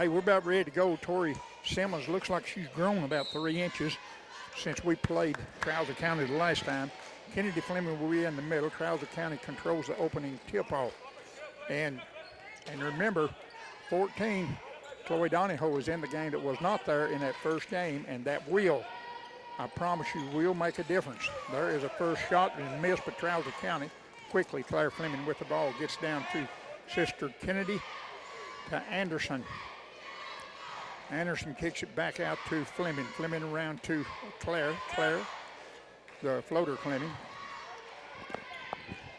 Hey, we're about ready to go. Tori Simmons looks like she's grown about 3 inches since we played Trousdale County the last time. Kennedy Fleming will be in the middle. Trousdale County controls the opening tip-off. And remember, 14, Chloe Donahoe was in the game that was not there in that first game, and that will, I promise you, will make a difference. There is a first shot and missed by Trousdale County. Quickly, Claire Fleming with the ball gets down to Sister Kennedy to Anderson. Anderson kicks it back out to Fleming. Fleming around to Claire. Claire, the floater Fleming.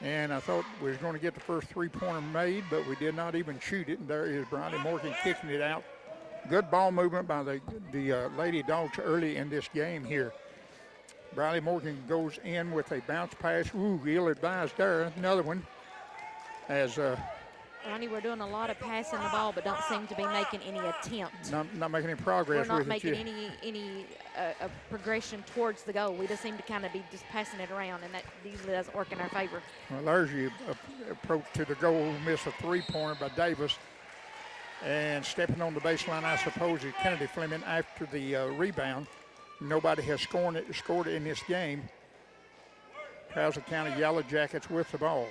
And I thought we was going to get the first three-pointer made, but we did not even shoot it. And there is Bronte Morgan kicking it out. Good ball movement by the Lady Dogs early in this game here. Briley Morgan goes in with a bounce pass. Ooh, ill-advised there. Another one. As Ronnie, we're doing a lot of passing the ball, but don't seem to be making any attempt. Not making any progress. We're not making any progression towards the goal. We just seem to kind of be just passing it around, and that usually doesn't work in our favor. Well, there's your approach to the goal. Miss a three-pointer by Davis. And stepping on the baseline, I suppose, is Kennedy Fleming after the rebound. Nobody has scored in this game. Trousdale County Yellow Jackets with the ball.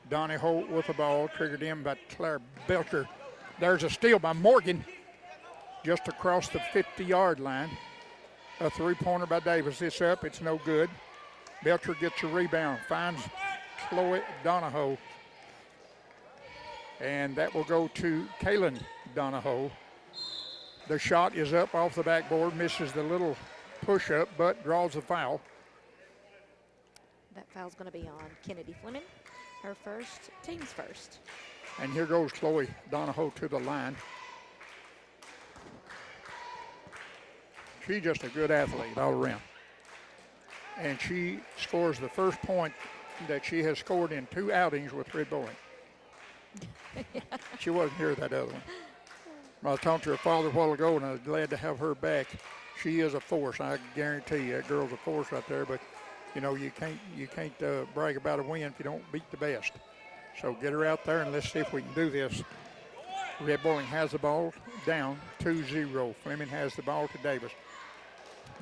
Donnie Holt with the ball, triggered in by Claire Belcher. There's a steal by Morgan just across the 50-yard line. A three-pointer by Davis. It's up, it's no good. Belcher gets a rebound, finds Chloe Donahoe. And that will go to Kaylin Donahoe. The shot is up off the backboard, misses the little push-up, but draws a foul. That foul's going to be on Kennedy Fleming. Her first, team's first. And here goes Chloe Donahoe to the line. She's just a good athlete all around. And she scores the first point that she has scored in 2 outings with Red Bowling. Yeah. She wasn't here that other one. I talked to her father a while ago, and I was glad to have her back. She is a force. I guarantee you, that girl's a force right there. But you know, you can't brag about a win if you don't beat the best. So get her out there and let's see if we can do this. Red Bowling has the ball down 2-0. Fleming has the ball to Davis.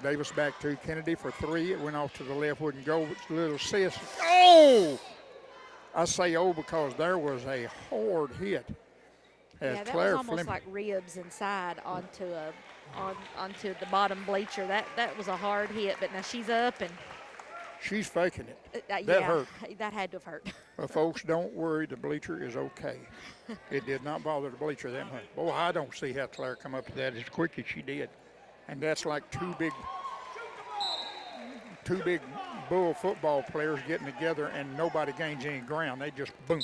Davis back to Kennedy for 3. It went off to the left, wouldn't go. It's a little assist. Oh! I say oh because there was a hard hit. Yeah, that was almost like ribs inside onto the bottom bleacher. That was a hard hit, but now she's up and she's faking it. That hurt. That had to have hurt. Well, folks, don't worry. The bleacher is okay. It did not bother the bleacher that much. Boy, I don't see how Claire come up to that as quick as she did. And that's like two big Bull football players getting together and nobody gains any ground. They just, boom,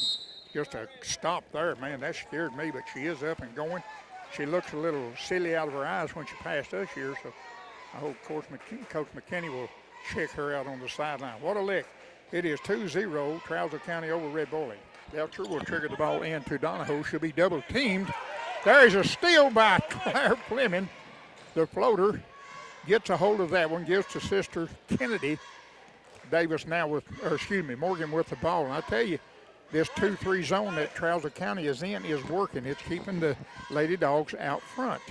just a stop there. Man, that scared me, but she is up and going. She looks a little silly out of her eyes when she passed us here, so I hope Coach McKinney will check her out on the sideline. What a lick. It is 2-0, Trousdale County over Red Bowling. Belcher will trigger the ball in to Donahoe. She'll be double teamed. There is a steal by Claire Fleming. The floater gets a hold of that one, gives to Sister Kennedy. Davis now Morgan with the ball. And I tell you, this 2-3 zone that Trousdale County is in is working. It's keeping the Lady Dogs out front.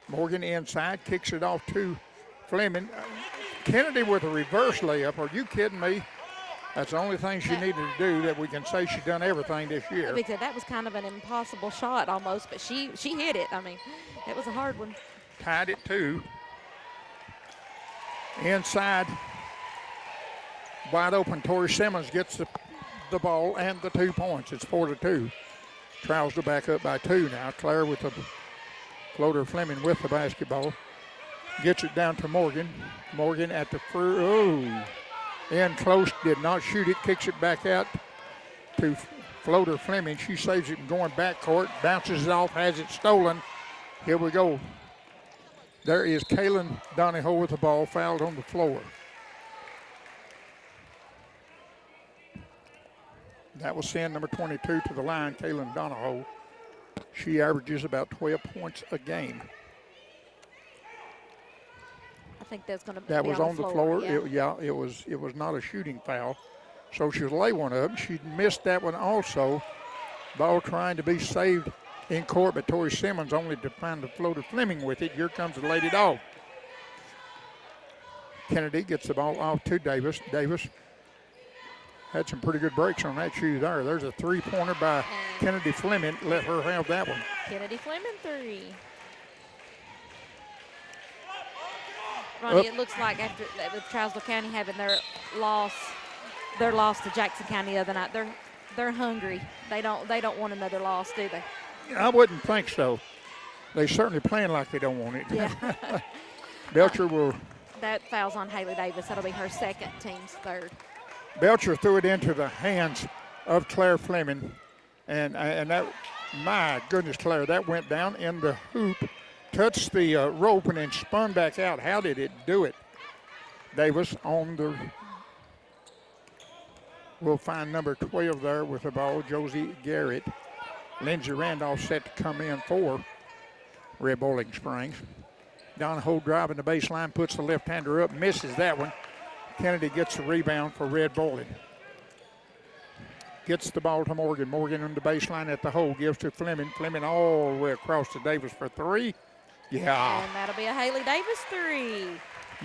Morgan inside, kicks it off to Fleming. Kennedy with a reverse layup. Are you kidding me? That's the only thing she needed to do that we can say she's done everything this year. That was kind of an impossible shot almost, but she hit it. I mean, it was a hard one. Tied it 2. Inside, wide open, Tori Simmons gets the ball and the 2 points. It's 4-2. Trousdale back up by 2 now. Claire with the floater, Fleming with the basketball. Gets it down to Morgan. Morgan at the in close, did not shoot it, kicks it back out to floater Fleming. She saves it and going backcourt, bounces it off, has it stolen. Here we go. There is Kaylin Donahoe with the ball, fouled on the floor. That will send number 22 to the line, Kaylin Donahoe. She averages about 12 points a game. I think that's going to be that was on the floor. Yeah. It was not a shooting foul. So she'll lay one up. She missed that one also. Ball trying to be saved in court, but Tori Simmons only to find the floater Fleming with it. Here comes the Lady Dog. Kennedy gets the ball off to Davis. Davis had some pretty good breaks on that shoe there. There's a three-pointer by Kennedy Fleming. Let her have that one. Kennedy Fleming 3. Ronnie, it looks like after with Trousdale County having their loss to Jackson County the other night, they're hungry. They don't want another loss, do they? I wouldn't think so. They're certainly playing like they don't want it. Yeah. Belcher will. That fouls on Haley Davis. That'll be her second, team's third. Belcher threw it into the hands of Claire Fleming, and that, my goodness, Claire, that went down in the hoop, touched the rope, and then spun back out. How did it do it? Davis on the. We'll find number 12 there with the ball, Josie Garrett. Lindsay Randolph set to come in for Red Bowling Springs. Donahoe driving the baseline, puts the left-hander up, misses that one. Kennedy gets the rebound for Red Bowling. Gets the ball to Morgan. Morgan on the baseline at the hole, gives to Fleming. Fleming all the way across to Davis for 3. Yeah. And that'll be a Haley Davis 3.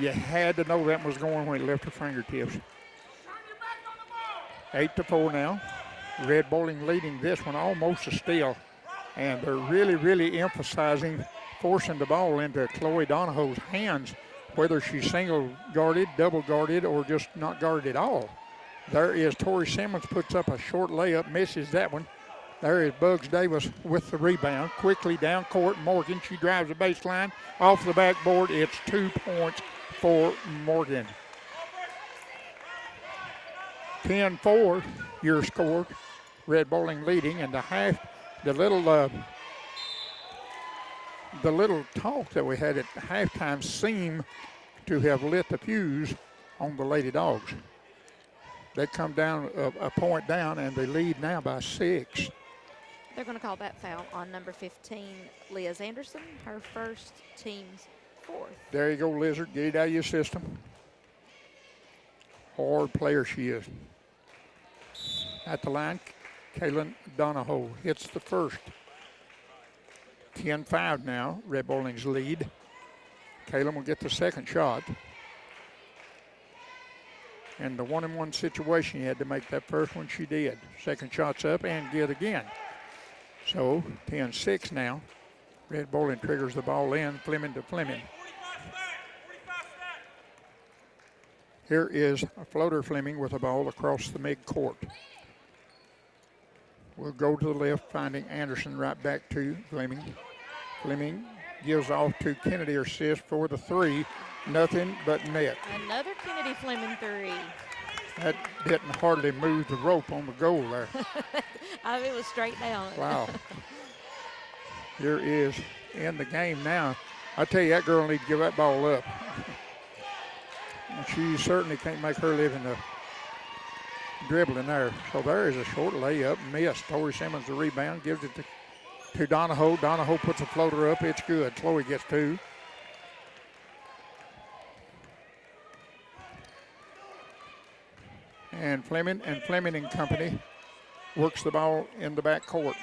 You had to know that was going when it left her fingertips. 8-4 now. Red Bowling leading this one almost a steal. And they're really, really emphasizing forcing the ball into Chloe Donahoe's hands, whether she's single guarded, double guarded, or just not guarded at all. There is Tori Simmons, puts up a short layup, misses that one. There is Bugs Davis with the rebound. Quickly down court, Morgan, she drives the baseline, off the backboard. It's 2 points for Morgan. 10-4, your score. Red Bowling leading, and the little talk that we had at halftime seemed to have lit the fuse on the Lady Dogs. They come down a point down, and they lead now by 6. They're going to call that foul on number 15, Liz Anderson, her first, team's 4th. There you go, Lizard. Get it out of your system. Hard player she is. At the line, Kaylin Donahoe hits the first. 10-5 now, Red Bowling's lead. Kaylin will get the second shot. And the 1-on-1 situation, you had to make that first one, she did. Second shot's up and good again. So 10-6 now. Red Bowling triggers the ball in, Fleming to Fleming. Here is a floater Fleming with the ball across the mid-court. We'll go to the left, finding Anderson right back to Fleming. Fleming gives off to Kennedy, her assist for the 3. Nothing but net. Another Kennedy Fleming 3. That didn't hardly move the rope on the goal there. It was straight down. Wow. Here is in the game now. I tell you, that girl needs to give that ball up. She certainly can't make her living the dribbling there. So there is a short layup, missed. Tori Simmons the rebound, gives it to Donahoe. Donahoe puts a floater up, it's good. Chloe gets 2. And Fleming and company works the ball in the back court.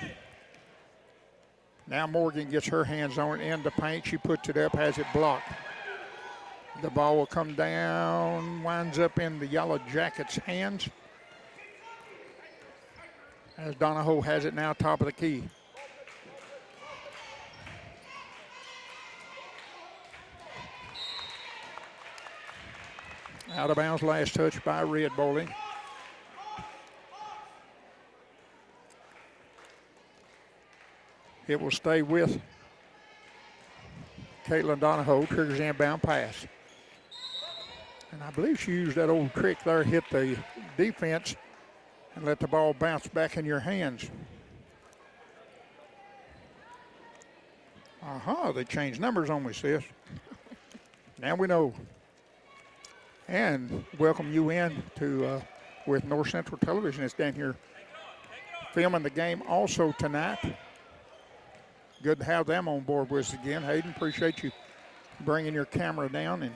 Now Morgan gets her hands on it in the paint. She puts it up, has it blocked. The ball will come down, winds up in the Yellow Jackets' hands. As Donahoe has it now, top of the key. Out of bounds, last touch by Red Bowling. It will stay with Caitlin Donahoe, triggers inbound pass. And I believe she used that old trick there, hit the defense and let the ball bounce back in your hands. They changed numbers on me, sis. Now we know. And welcome you in to with North Central Television. It's down here filming the game also tonight. Good to have them on board with us again. Hayden, appreciate you bringing your camera down and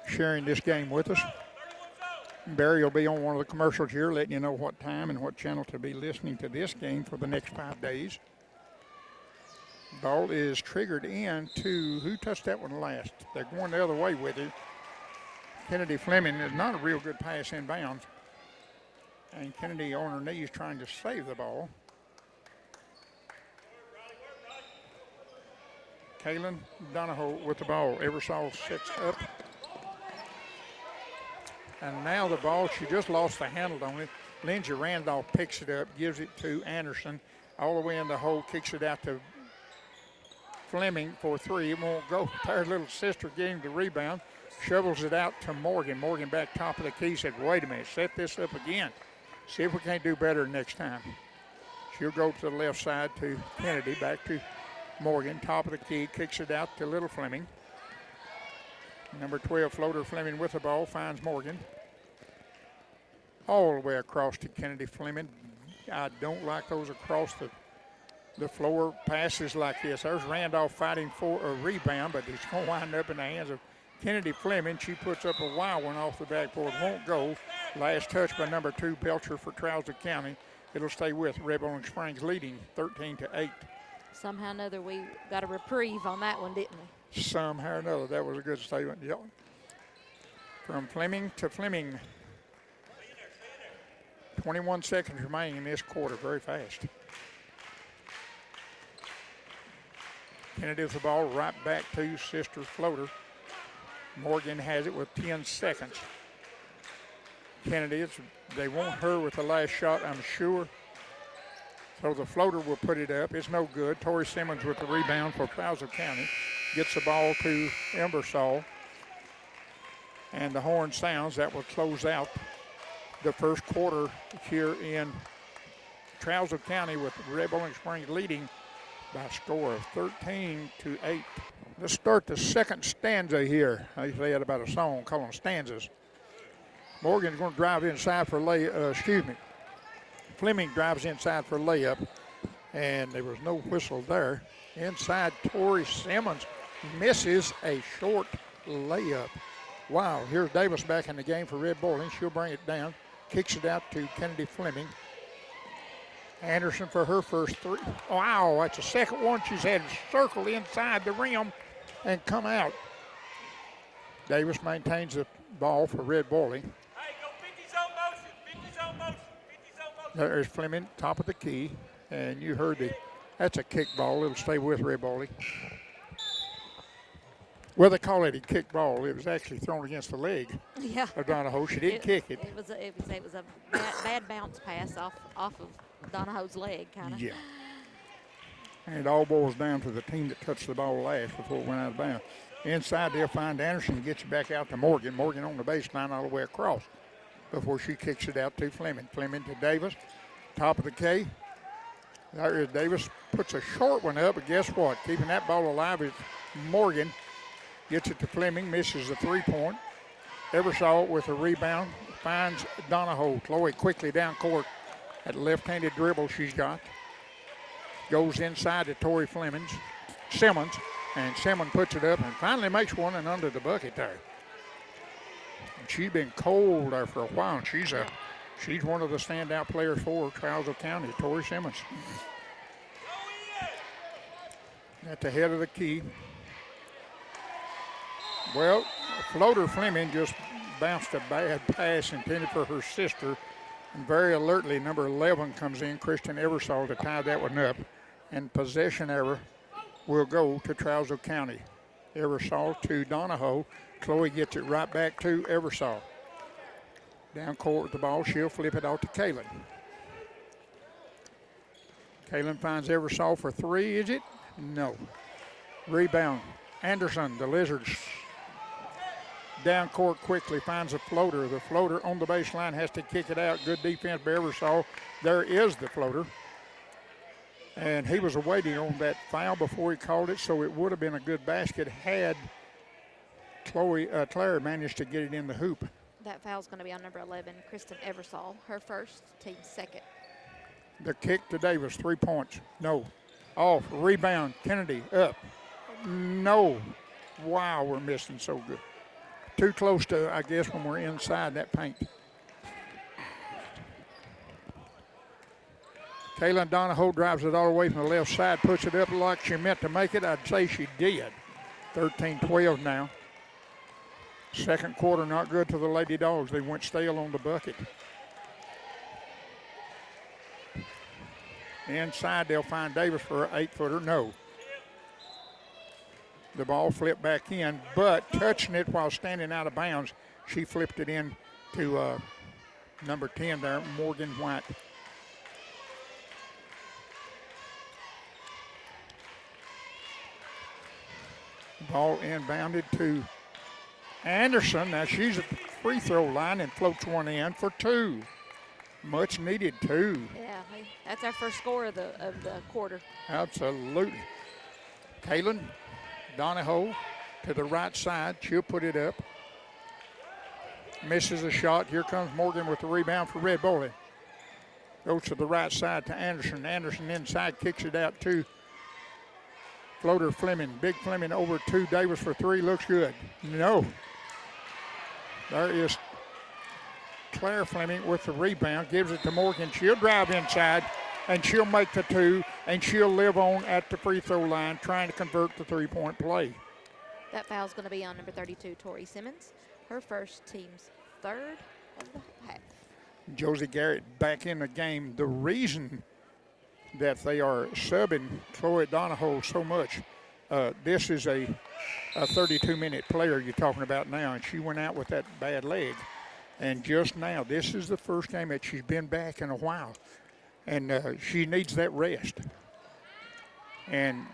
sharing this game with us. Barry will be on one of the commercials here, letting you know what time and what channel to be listening to this game for the next 5 days. Ball is triggered into, who touched that one last? They're going the other way with it. Kennedy Fleming is not a real good pass inbounds. And Kennedy on her knees trying to save the ball. Kaylin Donahoe with the ball. Eversole sits up. And now the ball, she just lost the handle on it. Lindsay Randolph picks it up, gives it to Anderson. All the way in the hole, kicks it out to Fleming for three. It won't go. Her little sister getting the rebound. Shovels it out to Morgan. Morgan back top of the key, said, wait a minute, set this up again. See if we can't do better next time. She'll go to the left side to Kennedy, back to Morgan, top of the key, kicks it out to Little Fleming. Number 12, floater Fleming with the ball, finds Morgan. All the way across to Kennedy Fleming. I don't like those across the floor passes like this. There's Randolph fighting for a rebound, but it's going to wind up in the hands of Kennedy Fleming. She puts up a wild one off the backboard, won't go. Last touch by number 2, Belcher for Trousdale County. It'll stay with Red Bowling Springs leading 13-8. Somehow or another, we got a reprieve on that one, didn't we? Somehow or another, that was a good statement. Yep. From Fleming to Fleming. 21 seconds remaining in this quarter, very fast. Kennedy with the ball right back to sister floater. Morgan has it with 10 seconds. Kennedy, they want her with the last shot, I'm sure. So the floater will put it up. It's no good. Tori Simmons with the rebound for Trousdale County. Gets the ball to Embersall. And the horn sounds. That will close out the first quarter here in Trousdale County with Red Bowling Springs leading by a score of 13-8. Let's start the second stanza here. I usually had about a song called them stanzas. Morgan's going to drive inside for Fleming drives inside for layup, and there was no whistle there. Inside, Tori Simmons misses a short layup. Wow, here's Davis back in the game for Red Bowling. She'll bring it down, kicks it out to Kennedy Fleming. Anderson for her first three. Wow, that's the second one she's had circled inside the rim and come out. Davis maintains the ball for Red Bowling. Hey, go 50 zone motion, 50 zone motion, 50 zone motion. There's Fleming, top of the key, and you heard that's a kick ball. It'll stay with Red Bowling. Well, they call it a kick ball. It was actually thrown against the leg of Donahoe. She didn't kick it. It was a bad bounce pass off of Donahoe's leg, kind of. Yeah. And it all boils down to the team that touched the ball last before it went out of bounds. Inside, they'll find Anderson, gets it back out to Morgan. Morgan on the baseline all the way across before she kicks it out to Fleming. Fleming to Davis, top of the K. There is Davis, puts a short one up, but guess what? Keeping that ball alive is Morgan. Gets it to Fleming, misses the three-point. Eversole with a rebound, finds Donahoe. Chloe quickly down court. That left-handed dribble she's got. Goes inside to Tori Simmons, and Simmons puts it up and finally makes one and under the bucket there. And she's been cold there for a while, and she's one of the standout players for Trousdale County, Tori Simmons. At the head of the key. Well, floater Fleming just bounced a bad pass intended for her sister. And very alertly, number 11 comes in, Kristen Eversole, to tie that one up. And possession error will go to Trousdale County. Eversole to Donahoe. Chloe gets it right back to Eversole. Down court with the ball, she'll flip it out to Kaylin. Kaylin finds Eversole for three, is it? No. Rebound. Anderson, the Lizards. Down court quickly, finds a floater. The floater on the baseline has to kick it out. Good defense by Eversole. There is the floater. And he was awaiting on that foul before he called it, so it would have been a good basket had Claire managed to get it in the hoop. That foul's going to be on number 11, Kristen Eversole, her first, team second. The kick to Davis, 3 points. No. Off. Rebound. Kennedy up. No. Wow, we're missing so good. Too close to, I guess, when we're inside that paint. Kaylin Donahoe drives it all the way from the left side, puts it up like she meant to make it. I'd say she did. 13-12 now. Second quarter not good to the Lady Dogs. They went stale on the bucket. Inside, they'll find Davis for an 8-footer. No. The ball flipped back in, but touching it while standing out of bounds, she flipped it in to number 10 there, Morgan White. Ball inbounded to Anderson. Now she's at the free throw line and floats one in for 2. Much needed 2. Yeah, that's our first score of the quarter. Absolutely. Kaylin Donahoe to the right side. She'll put it up. Misses a shot. Here comes Morgan with the rebound for Red Bowling. Goes to the right side to Anderson. Anderson inside, kicks it out to floater Fleming. Big Fleming over to Davis for 3. Looks good. No. There is Claire Fleming with the rebound. Gives it to Morgan. She'll drive inside, and she'll make the 2, and she'll live on at the free throw line trying to convert the 3-point play. That foul's going to be on number 32, Tori Simmons. Her first, team's 3rd of the half. Josie Garrett back in the game. The reason that they are subbing Chloe Donahoe so much, this is a 32-minute player you're talking about now, and she went out with that bad leg. And just now, this is the first game that she's been back in a while. And she needs that rest. And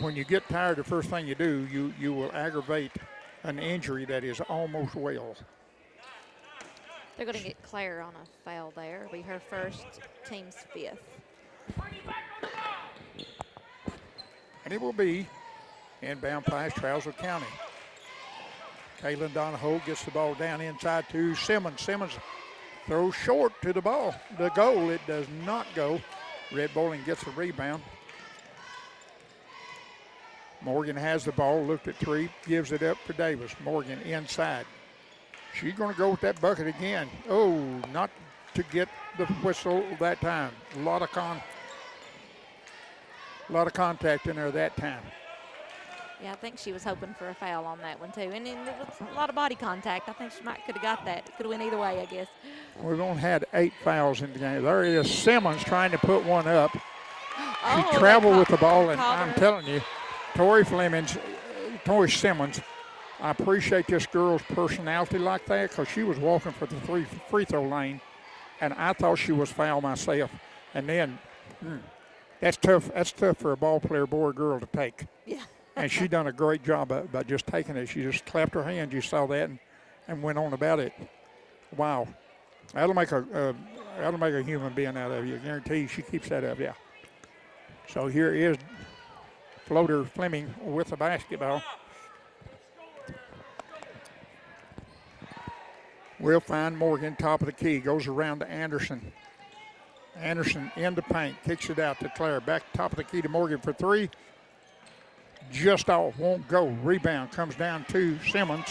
when you get tired, the first thing you do, you will aggravate an injury that is almost well. They're going to get Claire on a foul there. It'll be her first, team's 5th. And it will be inbound pass, Trousdale County. Kaylin Donahoe gets the ball down inside to Simmons. Simmons throws short to the ball. The goal, it does not go. Red Bowling gets the rebound. Morgan has the ball, looked at 3, gives it up for Davis. Morgan inside. She's going to go with that bucket again. Oh, not to get the whistle that time. A lot of contact in there that time. Yeah, I think she was hoping for a foul on that one, too. And it was a lot of body contact. I think she could have got that. It could have went either way, I guess. We've only had 8 fouls in the game. There is Simmons trying to put one up. She traveled with the ball, and I'm telling you, Tori Simmons, I appreciate this girl's personality like that because she was walking for the free throw lane, and I thought she was foul myself. And then that's tough. That's tough for a ball player, boy or girl, to take. Yeah. And she done a great job by just taking it. She just clapped her hands. You saw that and went on about it. Wow, that'll make a human being out of you. I guarantee you, she keeps that up. Yeah. So here is floater Fleming with the basketball. We'll find Morgan, top of the key, goes around to Anderson. Anderson in the paint, kicks it out to Claire. Back top of the key to Morgan for 3. Just off, won't go. Rebound comes down to Simmons.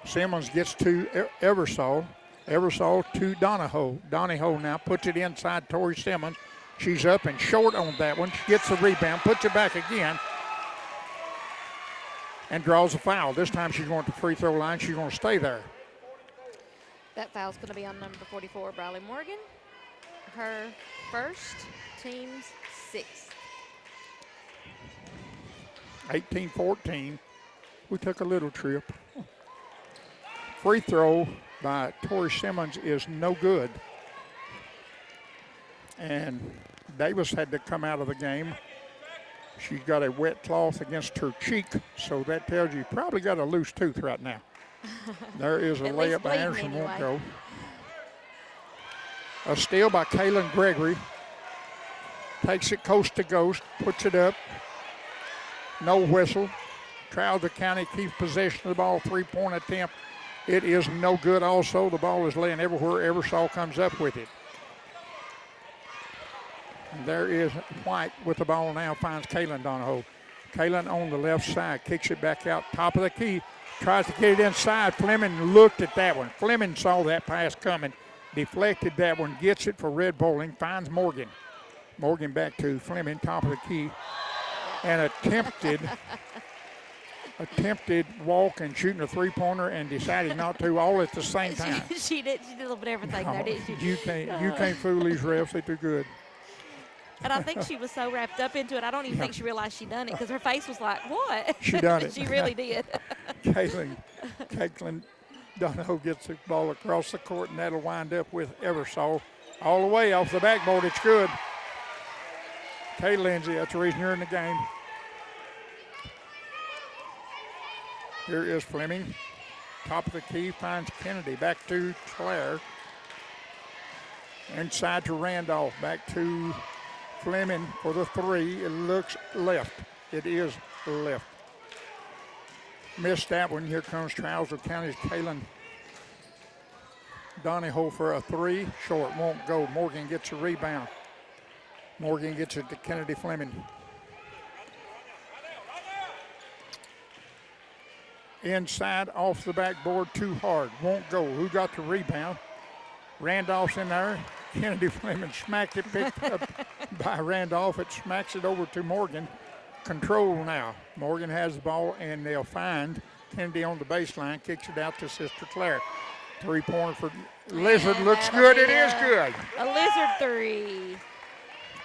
Simmons gets to Eversole. Eversole to Donahoe. Donahoe now puts it inside Tori Simmons. She's up and short on that one. She gets the rebound, puts it back again, and draws a foul. This time she's going to the free throw line. She's going to stay there. That foul's going to be on number 44, Briley Morgan. Her first, team's 6th. 18-14. We took a little trip. Free throw by Tori Simmons is no good. And Davis had to come out of the game. She's got a wet cloth against her cheek, so that tells you probably got a loose tooth right now. There is a layup by Anderson, anyway. Won't go. A steal by Kaylin Gregory. Takes it coast to coast, puts it up. No whistle. Trousdale County keeps possession of the ball. 3-point attempt. It is no good also. The ball is laying everywhere. Eversole comes up with it. And there is White with the ball now. Finds Kaylin Donahoe. Kaylin on the left side. Kicks it back out. Top of the key. Tries to get it inside. Fleming looked at that one. Fleming saw that pass coming. Deflected that one. Gets it for Red Bowling. Finds Morgan. Morgan back to Fleming, top of the key. And attempted walk and shooting a three-pointer and decided not to, all at the same time. She did a little bit of everything there, didn't she? You can't fool these refs. They're too good. And I think she was so wrapped up into it, I don't even think she realized she done it because her face was like, what? She done it. She really did. Caitlin Donahoe gets the ball across the court, and that'll wind up with Eversole. All the way off the backboard. It's good. Kay Lindsay, that's the reason you're in the game. Here is Fleming. Top of the key, finds Kennedy. Back to Claire. Inside to Randolph. Back to Fleming for the three. It looks left. It is left. Missed that one. Here comes Trousdale County's Kaylin Donahoe for a three. Short, won't go. Morgan gets a rebound. Morgan gets it to Kennedy Fleming. Inside, off the backboard, too hard. Won't go. Who got the rebound? Randolph's in there. Kennedy Fleming smacked it, picked up by Randolph. It smacks it over to Morgan. Control now. Morgan has the ball, and they'll find Kennedy on the baseline. Kicks it out to Sister Claire. Three-pointer for Lizard. Looks good. It is good. A Lizard three.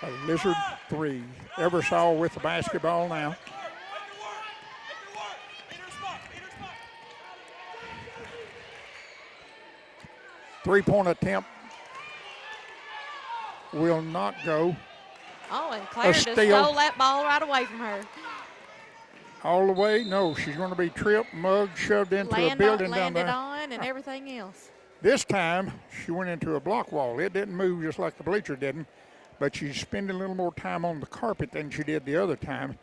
A Lizard three. Eversole with the basketball now. Three-point attempt will not go. Oh, and Claire just stole that ball right away from her. All the way? No, she's going to be tripped, mugged, shoved into a building down there. Landed on and everything else. This time, she went into a block wall. It didn't move just like the bleacher didn't, but she's spending a little more time on the carpet than she did the other time.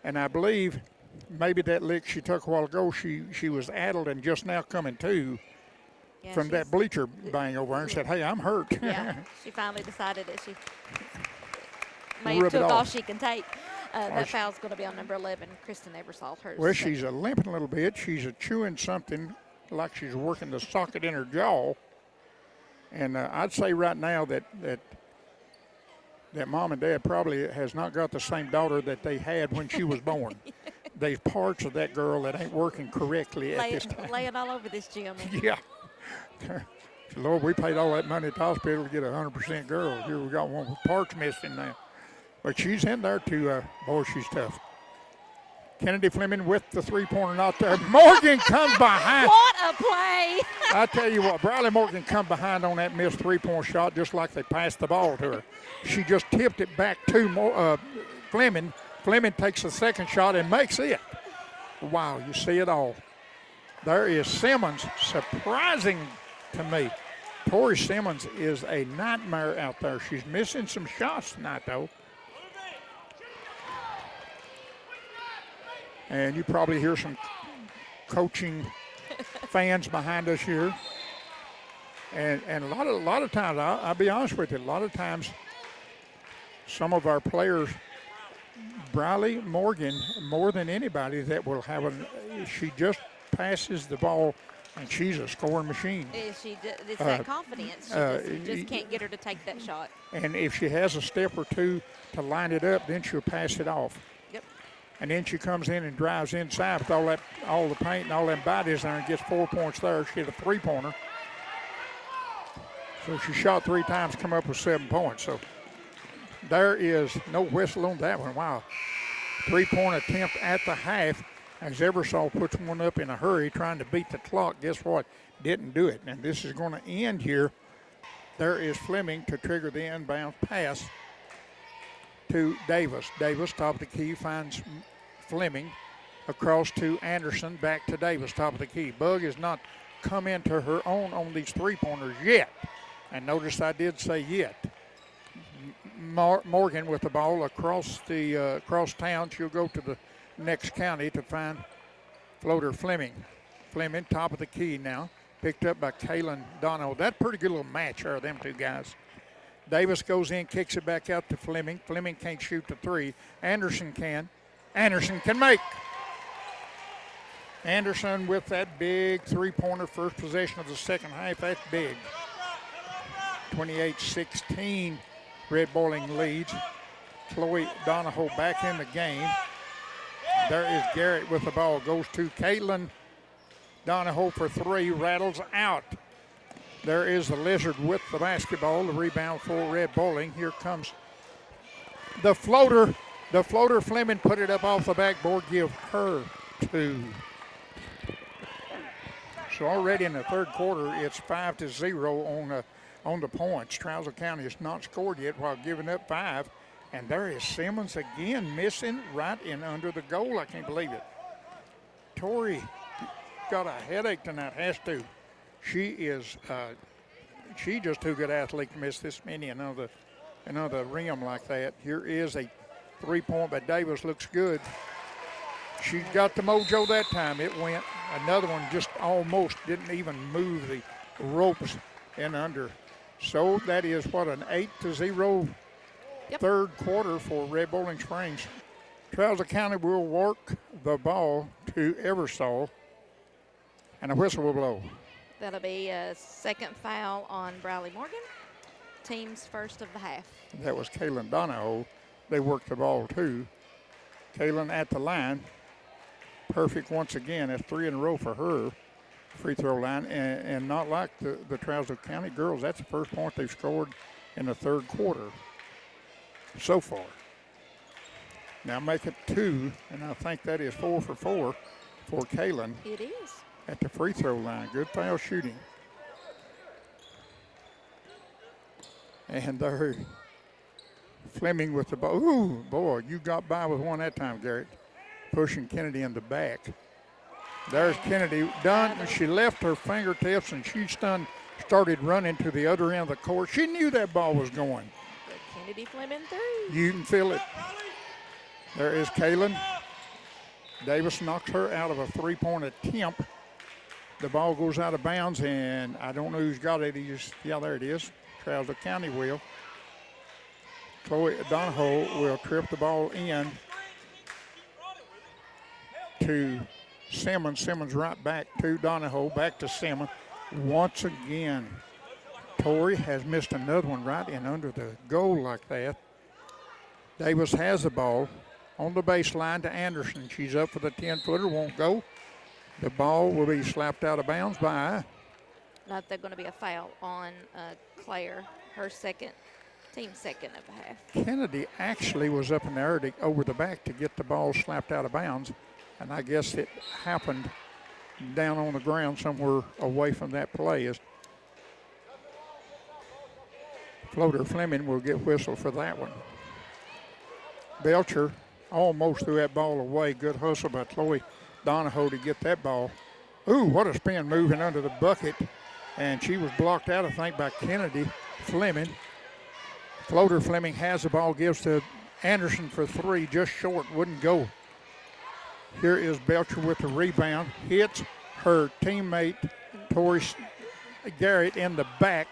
And I believe maybe that lick she took a while ago, she was addled and just now coming to from that bleacher bang over her and said, hey, I'm hurt. Yeah, she finally decided that she may have took all she can take. That foul's going to be on number 11, Kristen Eversole. Well, she's limping a little bit. She's chewing something like she's working the socket in her jaw. And I'd say right now that mom and dad probably has not got the same daughter that they had when she was born. There's parts of that girl that ain't working correctly at this time. Laying all over this gym. Yeah. Lord, we paid all that money at the hospital to get a 100% girl. Here we got one with parts missing now. But she's in there too. Boy, she's tough. Kennedy Fleming with the three-pointer not there. Morgan comes behind. What a play. I tell you what, Briley Morgan come behind on that missed three-point shot just like they passed the ball to her. She just tipped it back to Fleming. Fleming takes the second shot and makes it. Wow, you see it all. There is Simmons, surprising to me. Tori Simmons is a nightmare out there. She's missing some shots tonight, though. And you probably hear some coaching fans behind us here. And a lot of times, I'll be honest with you, a lot of times some of our players, Briley Morgan, more than anybody that will have she just passes the ball and she's a scoring machine. It's that confidence. You just can't get her to take that shot. And if she has a step or two to line it up, then she'll pass it off. Yep. And then she comes in and drives inside with all the paint and all them bodies there and gets 4 points there. She hit a three-pointer. So she shot 3 times, come up with 7 points. So there is no whistle on that one. Wow. 3-point attempt at the half as Eversole puts one up in a hurry trying to beat the clock. Guess what? Didn't do it. And this is going to end here. There is Fleming to trigger the inbound pass to Davis. Davis, top of the key, finds Fleming. Across to Anderson, back to Davis, top of the key. Bug has not come into her own on these three-pointers yet. And notice I did say yet. Morgan with the ball across town. She'll go to the next county to find floater Fleming. Fleming, top of the key now. Picked up by Kaylin Donahoe. That's a pretty good little match there, them two guys. Davis goes in, kicks it back out to Fleming. Fleming can't shoot the three. Anderson can. Anderson can make. Anderson with that big three-pointer, first possession of the second half. That's big. 28-16, Red Boiling leads. Chloe Donahoe back in the game. There is Garrett with the ball. Goes to Caitlin Donahoe for three. Rattles out. There is the Lizard with the basketball. The rebound for Red Bowling. Here comes the floater. The floater, Fleming put it up off the backboard. Give her two. So already in the third quarter, it's 5-0 on the points. Trousdale County has not scored yet while giving up 5. And there is Simmons again missing right in under the goal. I can't believe it. Tori got a headache tonight, has to. She's just too good athlete to miss this many and on the rim like that. Here is a three-point, but Davis looks good. She got the mojo that time. It went. Another one just almost didn't even move the ropes in under. So that is what, an 8-0 third quarter for Red Bowling Springs. Trousdale County will work the ball to Eversole, and a whistle will blow. That'll be a second foul on Briley Morgan. Team's first of the half. That was Kaylin Donahoe. They worked the ball too. Kaylin at the line. Perfect once again. That's 3 in a row for her. Free throw line. And not like the Trousdale County girls. That's the first point they've scored in the third quarter so far. Now make it 2, and I think that is 4 for 4 for Kaylin. It is. At the free throw line. Good foul shooting. And there, Fleming with the ball. Ooh, boy, you got by with one that time, Garrett. Pushing Kennedy in the back. There's Kennedy done. She left her fingertips and she started running to the other end of the court. She knew that ball was going. But Kennedy Fleming through. You can feel it. There is Kaylin. Davis knocks her out of a three-point attempt. The ball goes out of bounds, and I don't know who's got it. Yeah, there it is. Trousdale County will. Chloe Donahoe will trip the ball in to Simmons. Simmons right back to Donahoe, back to Simmons. Once again, Tori has missed another one right in under the goal like that. Davis has the ball on the baseline to Anderson. She's up for the 10-footer, won't go. The ball will be slapped out of bounds by. Not they're going to be a foul on Claire, her second, team second of the half. Kennedy actually was up in the air over the back to get the ball slapped out of bounds, and I guess it happened down on the ground somewhere away from that play. Floater Fleming will get whistled for that one. Belcher almost threw that ball away. Good hustle by Chloe Donahoe to get that ball. Ooh, what a spin moving under the bucket. And she was blocked out, I think, by Kennedy Fleming. Floater Fleming has the ball, gives to Anderson for 3, just short, wouldn't go. Here is Belcher with the rebound. Hits her teammate, Tori Garrett, in the back.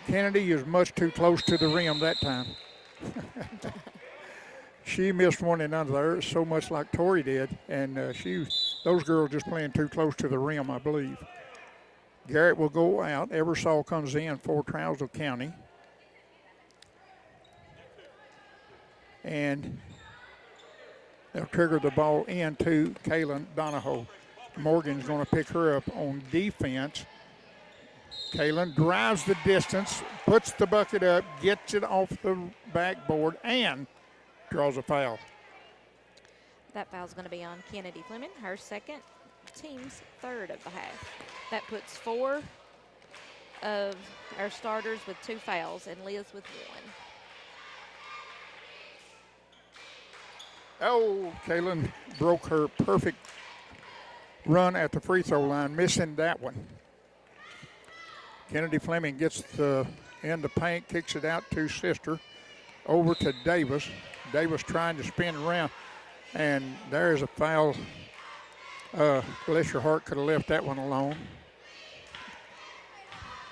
Kennedy is much too close to the rim that time. She missed one in under there, so much like Tori did, and those girls just playing too close to the rim, I believe. Garrett will go out. Eversole comes in for Trousdale County. And they'll trigger the ball into Kaylin Donahoe. Morgan's going to pick her up on defense. Kaylin drives the distance, puts the bucket up, gets it off the backboard, and draws a foul. That foul's going to be on Kennedy Fleming, her second, team's third of the half. That puts 4 of our starters with 2 fouls and Liz with 1. Oh, Kaylin broke her perfect run at the free throw line, missing that one. Kennedy Fleming gets in the paint, kicks it out to Sister, over to Davis. Davis trying to spin around, and there's a foul. Bless your heart, could have left that one alone,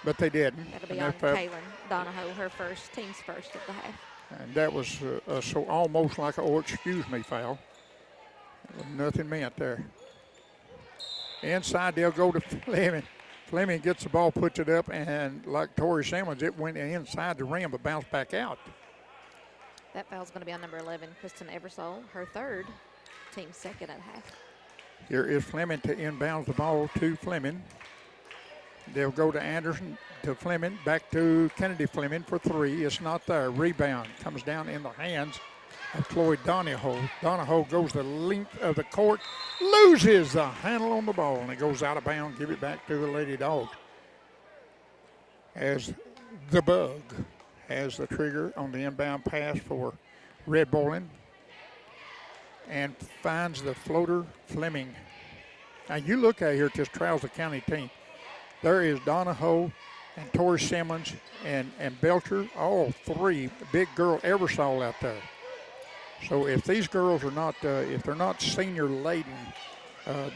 but they didn't. That'll be on Kaylin Donahoe, her team's first of the half. And that was so almost like a excuse me foul. Nothing meant there. Inside, they'll go to Fleming. Fleming gets the ball, puts it up, and like Tori Simmons, it went inside the rim but bounced back out. That foul's going to be on number 11, Kristen Eversole, her third, team's second at half. Here is Fleming to inbound the ball to Fleming. They'll go to Anderson, to Fleming, back to Kennedy Fleming for three. It's not there. Rebound comes down in the hands of Chloe Donahoe. Donahoe goes the length of the court, loses the handle on the ball, and it goes out of bounds. Give it back to the Lady Dogs. As the Bug has the trigger on the inbound pass for Red Bowling and finds the floater Fleming. Now you look at here at this Trousdale County team. There is Donahoe and Tori Simmons and Belcher, all three big girl Eversole out there. So if these girls are not, if they're not senior laden,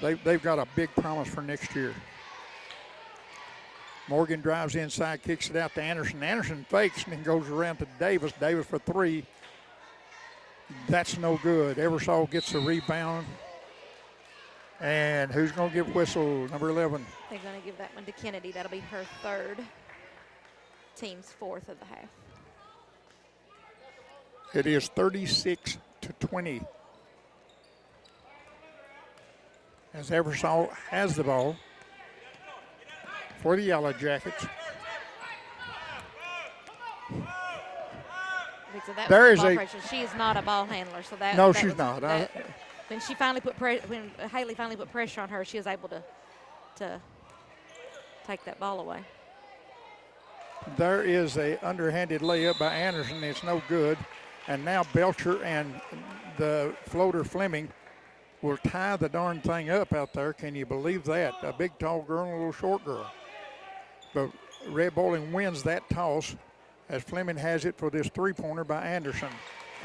they've got a big promise for next year. Morgan drives inside, kicks it out to Anderson. Anderson fakes and then goes around to Davis. Davis for three. That's no good. Eversole gets the rebound. And who's going to give whistle? Number 11. They're going to give that one to Kennedy. That'll be her third, team's fourth of the half. It is 36-20. As Eversole has the ball for the Yellow Jackets. So that There was is ball a pressure. She is not a ball handler, so that no, that she's was, not. That, when she finally when Haley finally put pressure on her, she was able to take that ball away. There is a underhanded layup by Anderson. It's no good. And now Belcher and the floater Fleming will tie the darn thing up out there. Can you believe that? A big tall girl and a little short girl. But Red Bowling wins that toss as Fleming has it for this three-pointer by Anderson.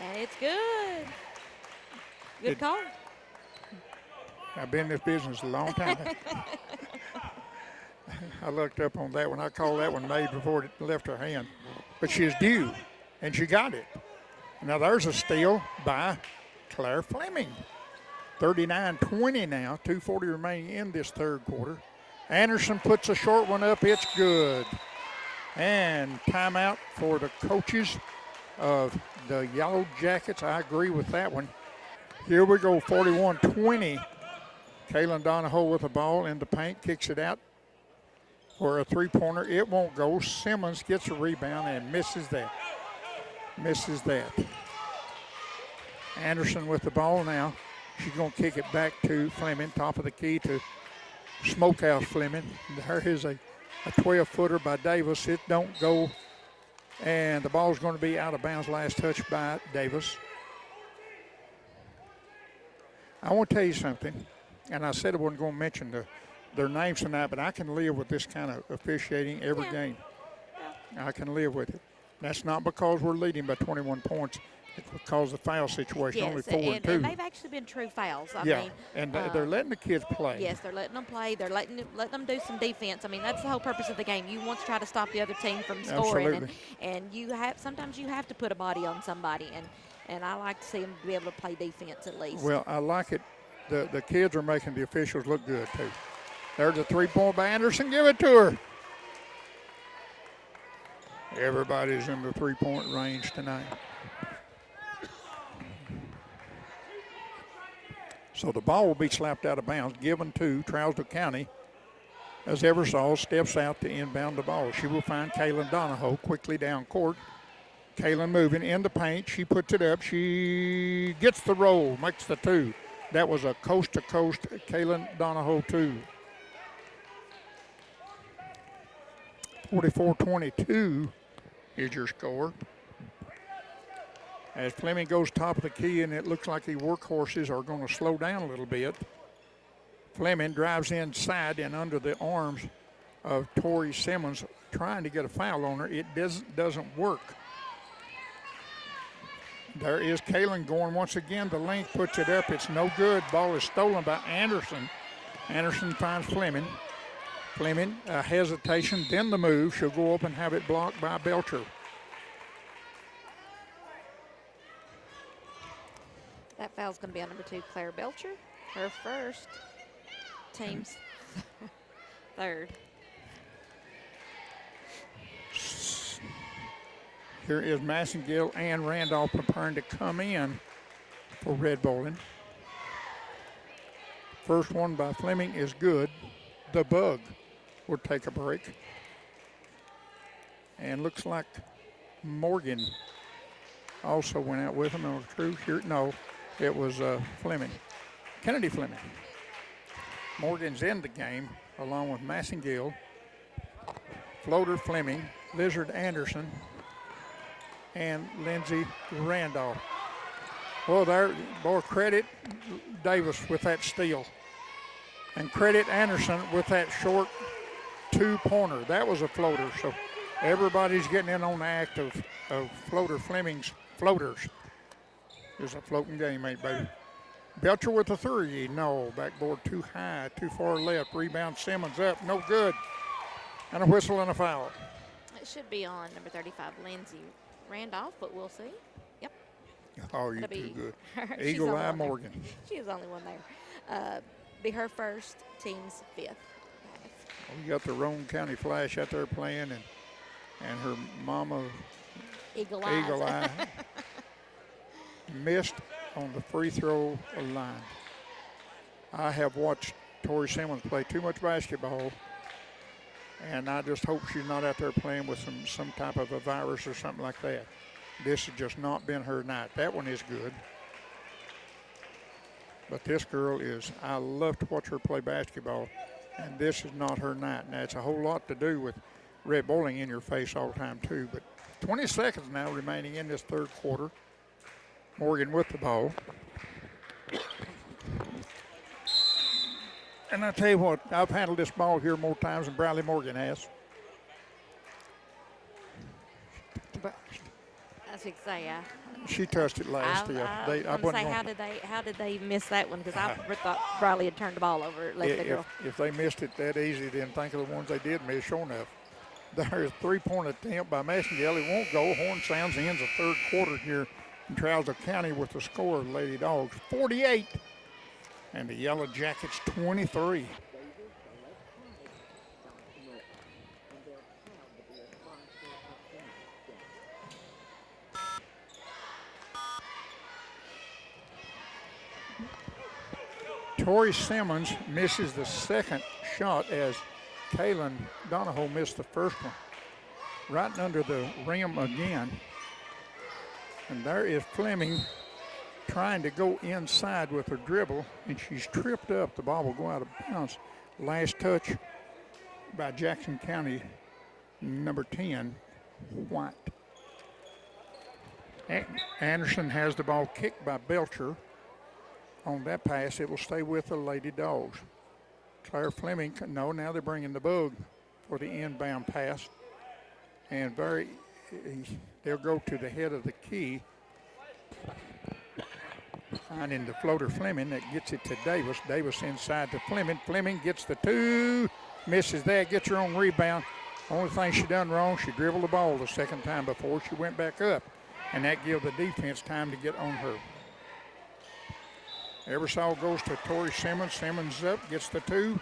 And it's good. Good call. I've been in this business a long time. I looked up on that one. I called that one made before it left her hand. But she was due, and she got it. Now there's a steal by Claire Fleming. 39-20 now, 2:40 remaining in this third quarter. Anderson puts a short one up. It's good. And timeout for the coaches of the Yellow Jackets. I agree with that one. Here we go, 41-20. Kaylin Donahoe with the ball in the paint, kicks it out for a three-pointer. It won't go. Simmons gets a rebound and misses that. Misses that. Anderson with the ball now. She's going to kick it back to Fleming, top of the key to Smokehouse Fleming. There is a 12-footer by Davis. It don't go, and the ball's going to be out of bounds. Last touch by Davis. I want to tell you something, and I said I wasn't going to mention their names tonight, but I can live with this kind of officiating every game. I can live with it. That's not because we're leading by 21 points. It's because of the foul situation, yes, only 4 and 2. And they've actually been true fouls. I mean, and they're letting the kids play. Yes, they're letting them play. They're letting them do some defense. I mean, that's the whole purpose of the game. You want to try to stop the other team from scoring. And sometimes you have to put a body on somebody. And I like to see them be able to play defense at least. Well, I like it. The kids are making the officials look good, too. There's a three-point by Anderson. Give it to her. Everybody's in the three-point range tonight. So the ball will be slapped out of bounds, given to Trousdale County as Eversole steps out to inbound the ball. She will find Kaylin Donahoe quickly down court. Kaylin moving in the paint. She puts it up. She gets the roll, makes the two. That was a coast-to-coast Kaylin Donahoe two. 44-22 is your score. As Fleming goes top of the key, and it looks like the workhorses are going to slow down a little bit. Fleming drives inside and under the arms of Tori Simmons, trying to get a foul on her. It doesn't work. There is Kaylin going once again. The length puts it up. It's no good. Ball is stolen by Anderson. Anderson finds Fleming. Fleming, hesitation, then the move. She'll go up and have it blocked by Belcher. That foul's going to be on number 2, Claire Belcher. Her first, team's third. Here is Massengill and Randolph preparing to come in for red bowling. First one by Fleming is good. The Bug will take a break. And looks like Morgan also went out with him. True here? No, it was Fleming. Kennedy Fleming. Morgan's in the game along with Massengill, Floater Fleming, Lizard Anderson, and Lindsay Randolph. Well, there, boy, credit Davis with that steal. And credit Anderson with that short two-pointer. That was a floater. So everybody's getting in on the act of Floater Fleming's floaters. It's a floating game, ain't baby. Belcher with the three. No, backboard too high, too far left. Rebound Simmons up, no good. And a whistle and a foul. It should be on number 35, Lindsay Randolph, but we'll see. Yep. Oh, you're That'll too good. She's Eagle the Eye one there. Morgan. She is the only one there. Be her first, team's fifth. We got the Roane County Flash out there playing, and her mama, Eagle Eagle Eyes. Eye, missed on the free throw line. I have watched Tori Simmons play too much basketball, and I just hope she's not out there playing with some type of a virus or something like that. This has just not been her night. That one is good. But this girl is, I love to watch her play basketball, and this is not her night. Now, it's a whole lot to do with red bowling in your face all the time, too. But 20 seconds now remaining in this third quarter. Morgan with the ball. And I tell you what, I've handled this ball here more times than Bradley Morgan has. I was going to say, She touched it last. how did they miss that one? Because I thought Bradley had turned the ball over. If they missed it that easy, then think of the ones they did miss. Sure enough, there is a three-point attempt by Massengill. It won't go. Horn sounds ends the third quarter here in Trousdale County with the score of Lady Dogs 48 and the Yellow Jackets 23. Tori Simmons misses the second shot as Kaylin Donahoe missed the first one. Right under the rim again. And there is Fleming trying to go inside with her dribble, and she's tripped up. The ball will go out of bounds. Last touch by Jackson County, number 10, White. Anderson has the ball kicked by Belcher. On that pass, it will stay with the Lady Dogs. Claire Fleming, no, now they're bringing the Bug for the inbound pass. And they'll go to the head of the key. Finding the floater Fleming that gets it to Davis. Davis inside to Fleming. Fleming gets the two, misses that, gets her own rebound. Only thing she done wrong, she dribbled the ball the second time before she went back up. And that gives the defense time to get on her. Eversole goes to Tori Simmons. Simmons up, gets the two,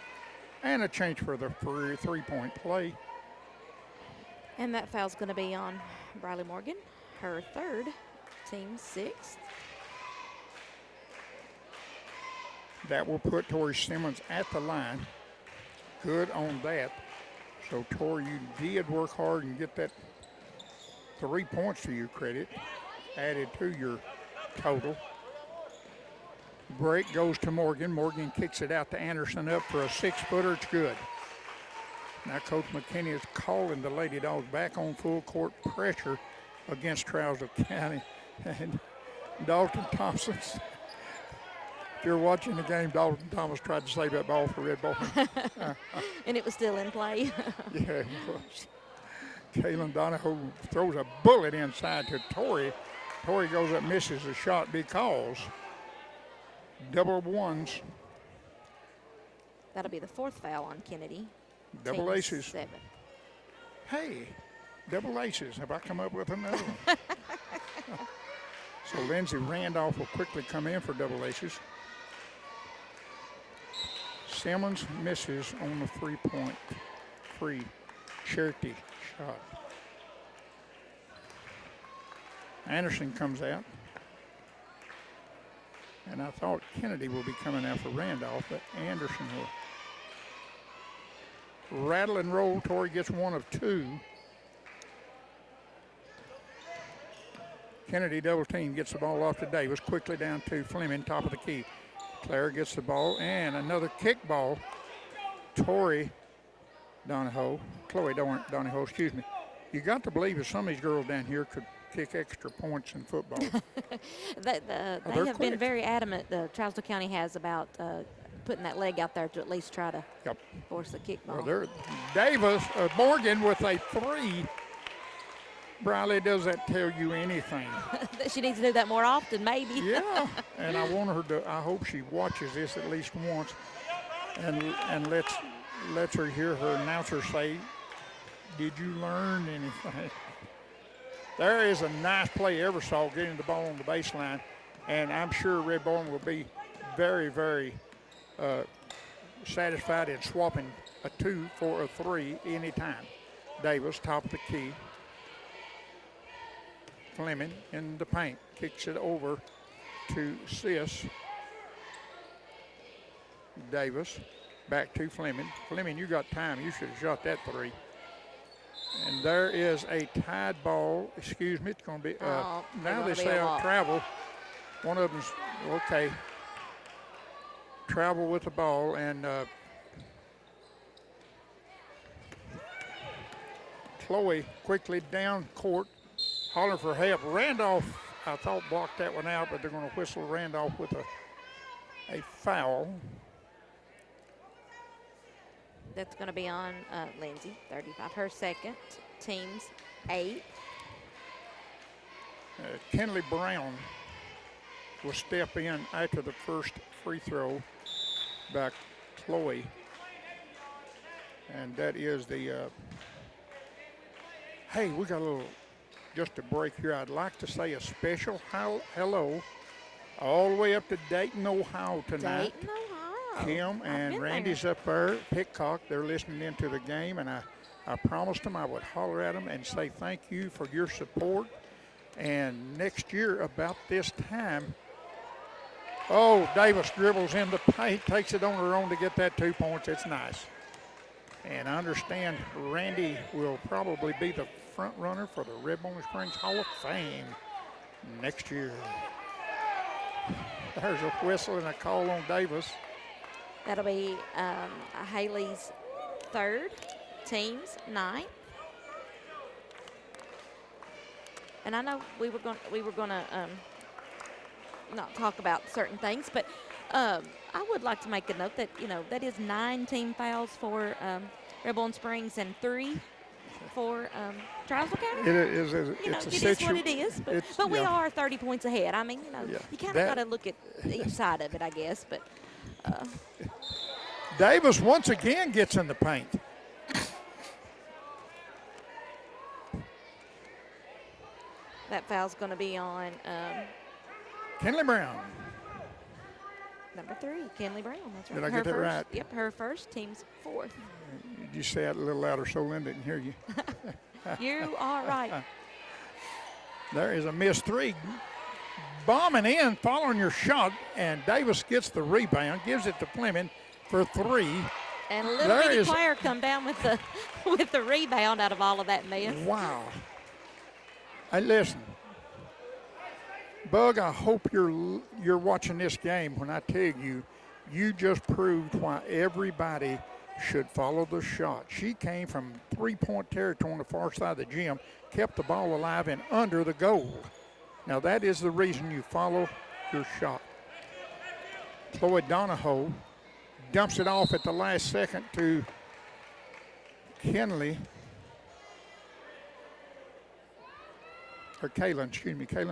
and a change for the three-point play. And that foul's going to be on Briley Morgan, her third, team sixth. That will put Tori Simmons at the line. Good on that. So, Tori, you did work hard and get that 3 points to your credit, added to your total. Break goes to Morgan. Morgan kicks it out to Anderson up for a six-footer. It's good. Now Coach McKinney is calling the Lady Dogs back on full court pressure against Trousdale County. And Dalton Thompson, if you're watching the game, Dalton Thomas tried to save that ball for red ball. And it was still in play. Yeah, it was. Kaylin Donahoe throws a bullet inside to Tori. Tori goes up, misses the shot because double ones. That'll be the fourth foul on Kennedy. Double Team aces. 7. Hey, double aces. Have I come up with another one? So Lindsay Randolph will quickly come in for double aces. Simmons misses on the free Cherokee shot. Anderson comes out. And I thought Kennedy will be coming out for Randolph, but Anderson will. Rattle and roll. Torrey gets one of two. Kennedy double team, gets the ball off to Davis. Quickly down to Fleming, top of the key. Claire gets the ball, and another kick ball. Chloe Donahoe, excuse me. You got to believe that some of these girls down here could kick extra points in football. They have been very adamant, Trousdale County has, about putting that leg out there to at least try to force the kick ball. Well, Davis, Morgan with a three. Briley, does that tell you anything? She needs to do that more often, maybe. Yeah, and I want her to, I hope she watches this at least once and lets her hear her announcer say, did you learn anything? There is a nice play Eversole getting the ball on the baseline, and I'm sure Red Bowling will be very, very satisfied in swapping a 2 for a 3 anytime. Davis, top of the key. Fleming in the paint, kicks it over to Sis. Davis, back to Fleming. Fleming, you got time. You should have shot that 3. And there is a tied ball. Excuse me, it's going to be, now they say travel. One of them's, okay. Travel with the ball, and Chloe quickly down court, hollering for help. Randolph, I thought, blocked that one out, but they're going to whistle Randolph with a foul. That's going to be on Lindsay, 35. Her second, team's 8. Kenley Brown will step in after the first free throw by Chloe. And that is the, hey, we got a little, just a break here. I'd like to say a special hello all the way up to Dayton, Ohio tonight. Dayton, Ohio. Kim and Randy's up there, Pitcock, they're listening into the game, and I promised them I would holler at them and say thank you for your support. And next year, about this time, Davis dribbles in the paint, takes it on her own to get that 2 points. It's nice. And I understand Randy will probably be the front runner for the Red Bowling Springs Hall of Fame next year. There's a whistle and a call on Davis. That'll be Haley's 3rd, team's 9th. And I know we were going to not talk about certain things, but I would like to make a note that, that is 9 team fouls for Red Bowling Springs and 3 for Trousdale County. It is what it is, but we are 30 points ahead. I mean, you kind of got to look at each side of it, I guess, but Davis once again gets in the paint. That foul's going to be on Kenley Brown. Number 3, Kenley Brown. That's right. Did I get that right? Yep, her first, team's 4th. Did you say it a little louder so Lynn didn't hear you? You are right. There is a missed 3. Bombing in, following your shot, and Davis gets the rebound, gives it to Fleming for 3. And a little bitty player come down with the rebound out of all of that mess. Wow. Hey, listen, Bug, I hope you're watching this game when I tell you just proved why everybody should follow the shot. She came from 3-point territory on the far side of the gym, kept the ball alive and under the goal. Now, that is the reason you follow your shot. Chloe Donahoe dumps it off at the last second to Kaylin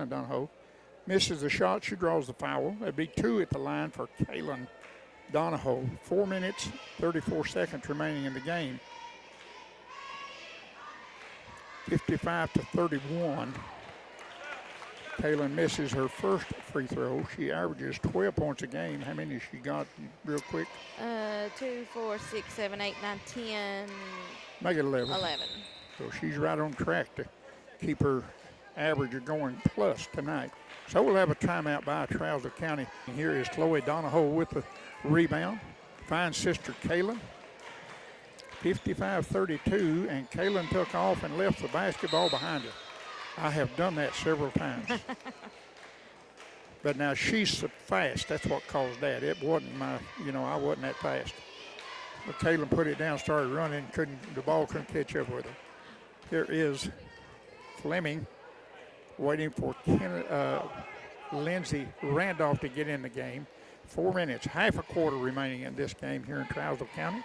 Donahoe. Misses the shot. She draws the foul. That'd be 2 at the line for Kaylin Donahoe. 4 minutes, 34 seconds remaining in the game. 55-31. Kaylin misses her first free throw. She averages 12 points a game. How many has she got real quick? 2, 4, 6, 7, 8, 9, 10. Make it 11. 11. So she's right on track to keep her average are going plus tonight. So we'll have a timeout by Trousdale County. And here is Chloe Donahoe with the rebound. Finds sister Kaylin. 55-32, and Kaylin took off and left the basketball behind her. I have done that several times. But now she's so fast. That's what caused that. It wasn't my, I wasn't that fast. But Kaylin put it down, started running, the ball couldn't catch up with her. Here is Fleming waiting for Lindsay Randolph to get in the game. 4 minutes, half a quarter remaining in this game here in Trousdale County.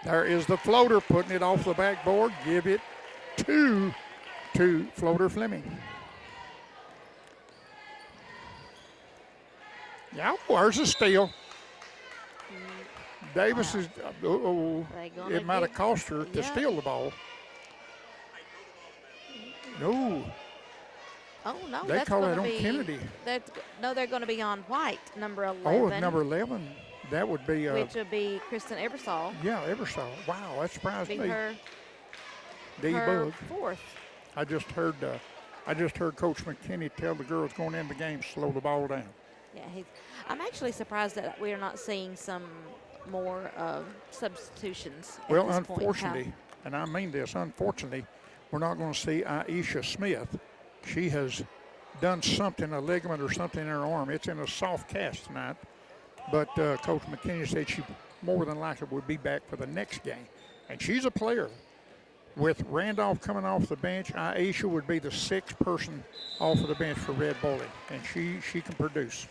There is the floater, putting it off the backboard. Give it to Floater Fleming. Yeah, where's the steal? Davis is, it might have cost her to steal the ball. No. Oh, no. They call it on Kennedy. They're going to be on White, number 11. Oh, number 11. That would be. Which would be Kristen Ebersol. Yeah, Ebersol. Wow, that surprised me. Her D-Bug. fourth. I just heard Coach McKinney tell the girls going in the game, slow the ball down. Yeah, I'm actually surprised that we are not seeing some more substitutions. Well, unfortunately, and I mean this, unfortunately, we're not going to see Aisha Smith. She has done something, a ligament or something in her arm. It's in a soft cast tonight. But Coach McKinney said she more than likely would be back for the next game. And she's a player. With Randolph coming off the bench, Aisha would be the sixth person off of the bench for Red Bowling. And she can produce.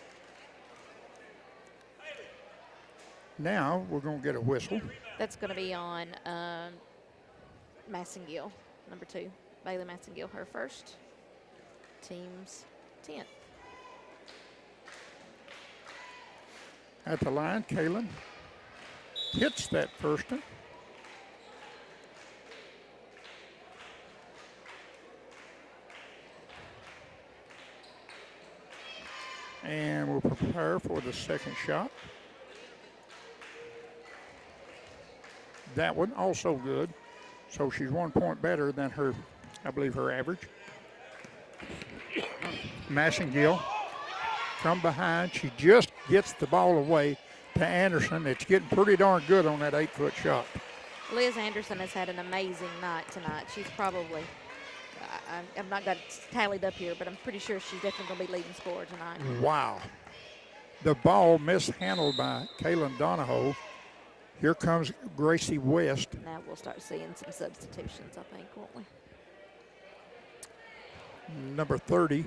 Now we're going to get a whistle. That's going to be on Massengill, number 2. Bailey Massengill, her first. Team's 10th. At the line, Kaylin hits that first one. And we'll prepare for the second shot. That one also good. So she's 1 point better than her, I believe, her average. Massengill from behind. She just gets the ball away to Anderson. It's getting pretty darn good on that 8-foot shot. Liz Anderson has had an amazing night tonight. She's probably, I've not got it tallied up here, but I'm pretty sure she's definitely going to be leading scorer tonight. Wow. The ball mishandled by Kaylin Donahoe. Here comes Gracie West. Now we'll start seeing some substitutions, I think, won't we? Number 30.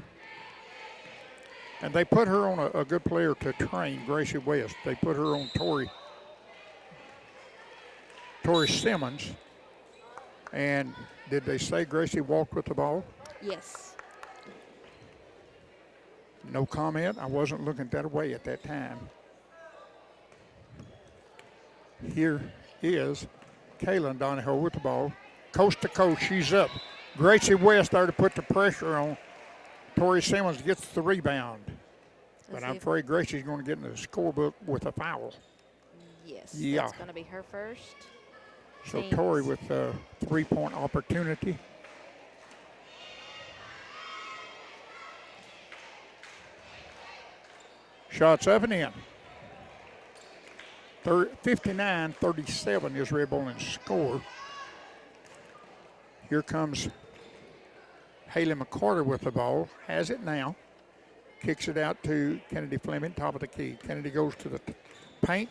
And they put her on a good player to train, Gracie West. They put her on Tori Simmons. And did they say Gracie walked with the ball? Yes. No comment. I wasn't looking that way at that time. Here is Kaylin Donahoe with the ball. Coast to coast, she's up. Gracie West there to put the pressure on. Tori Simmons gets the rebound. But I'm afraid Gracie's going to get in the scorebook with a foul. Yes, yeah. That's going to be her first. So Tori with a 3-point opportunity. Shots up and in. 59-37 is Red Bowling's score. Here comes Haley McCarter with the ball. Has it now. Kicks it out to Kennedy Fleming, top of the key. Kennedy goes to the paint.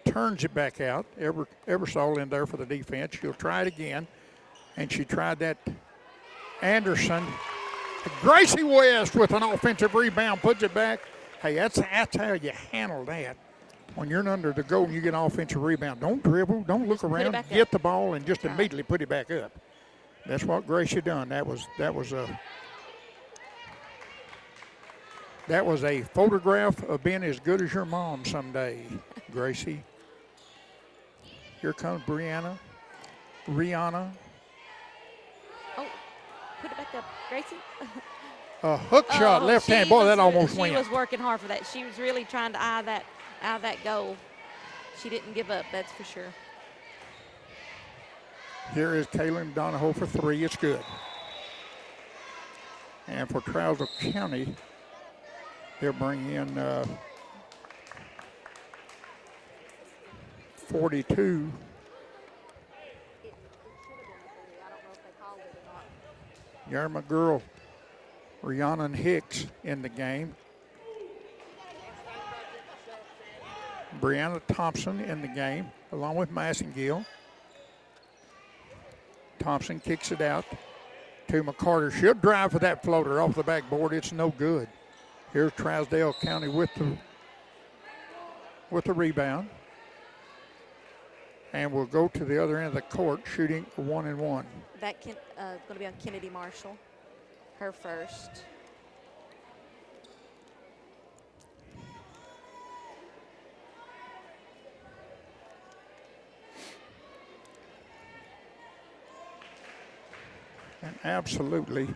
Turns it back out. Ebersol in there for the defense. She'll try it again. And she tried that. Anderson. Gracie West with an offensive rebound. Puts it back. Hey, that's how you handle that. When you're under the goal and you get an offensive rebound, don't dribble, don't look around, get the ball and just immediately put it back up. That's what Gracie done. That was a photograph of being as good as your mom someday, Gracie. Here comes Rihanna. Oh, put it back up, Gracie. A hook shot, left hand. Boy, that almost went. She was working hard for that. She was really trying to eye that goal. She didn't give up, that's for sure. Here is Kaylin Donahoe for 3. It's good. And for Trousdale County, they'll bring in 42. Yarma girl Rhiannon Hicks in the game. Brianna Thompson in the game, along with Massengill. Thompson kicks it out to McCarter. She'll drive for that floater off the backboard. It's no good. Here's Trousdale County with the rebound. And we'll go to the other end of the court, shooting 1-1. That going to be on Kennedy Marshall, her first. And absolutely,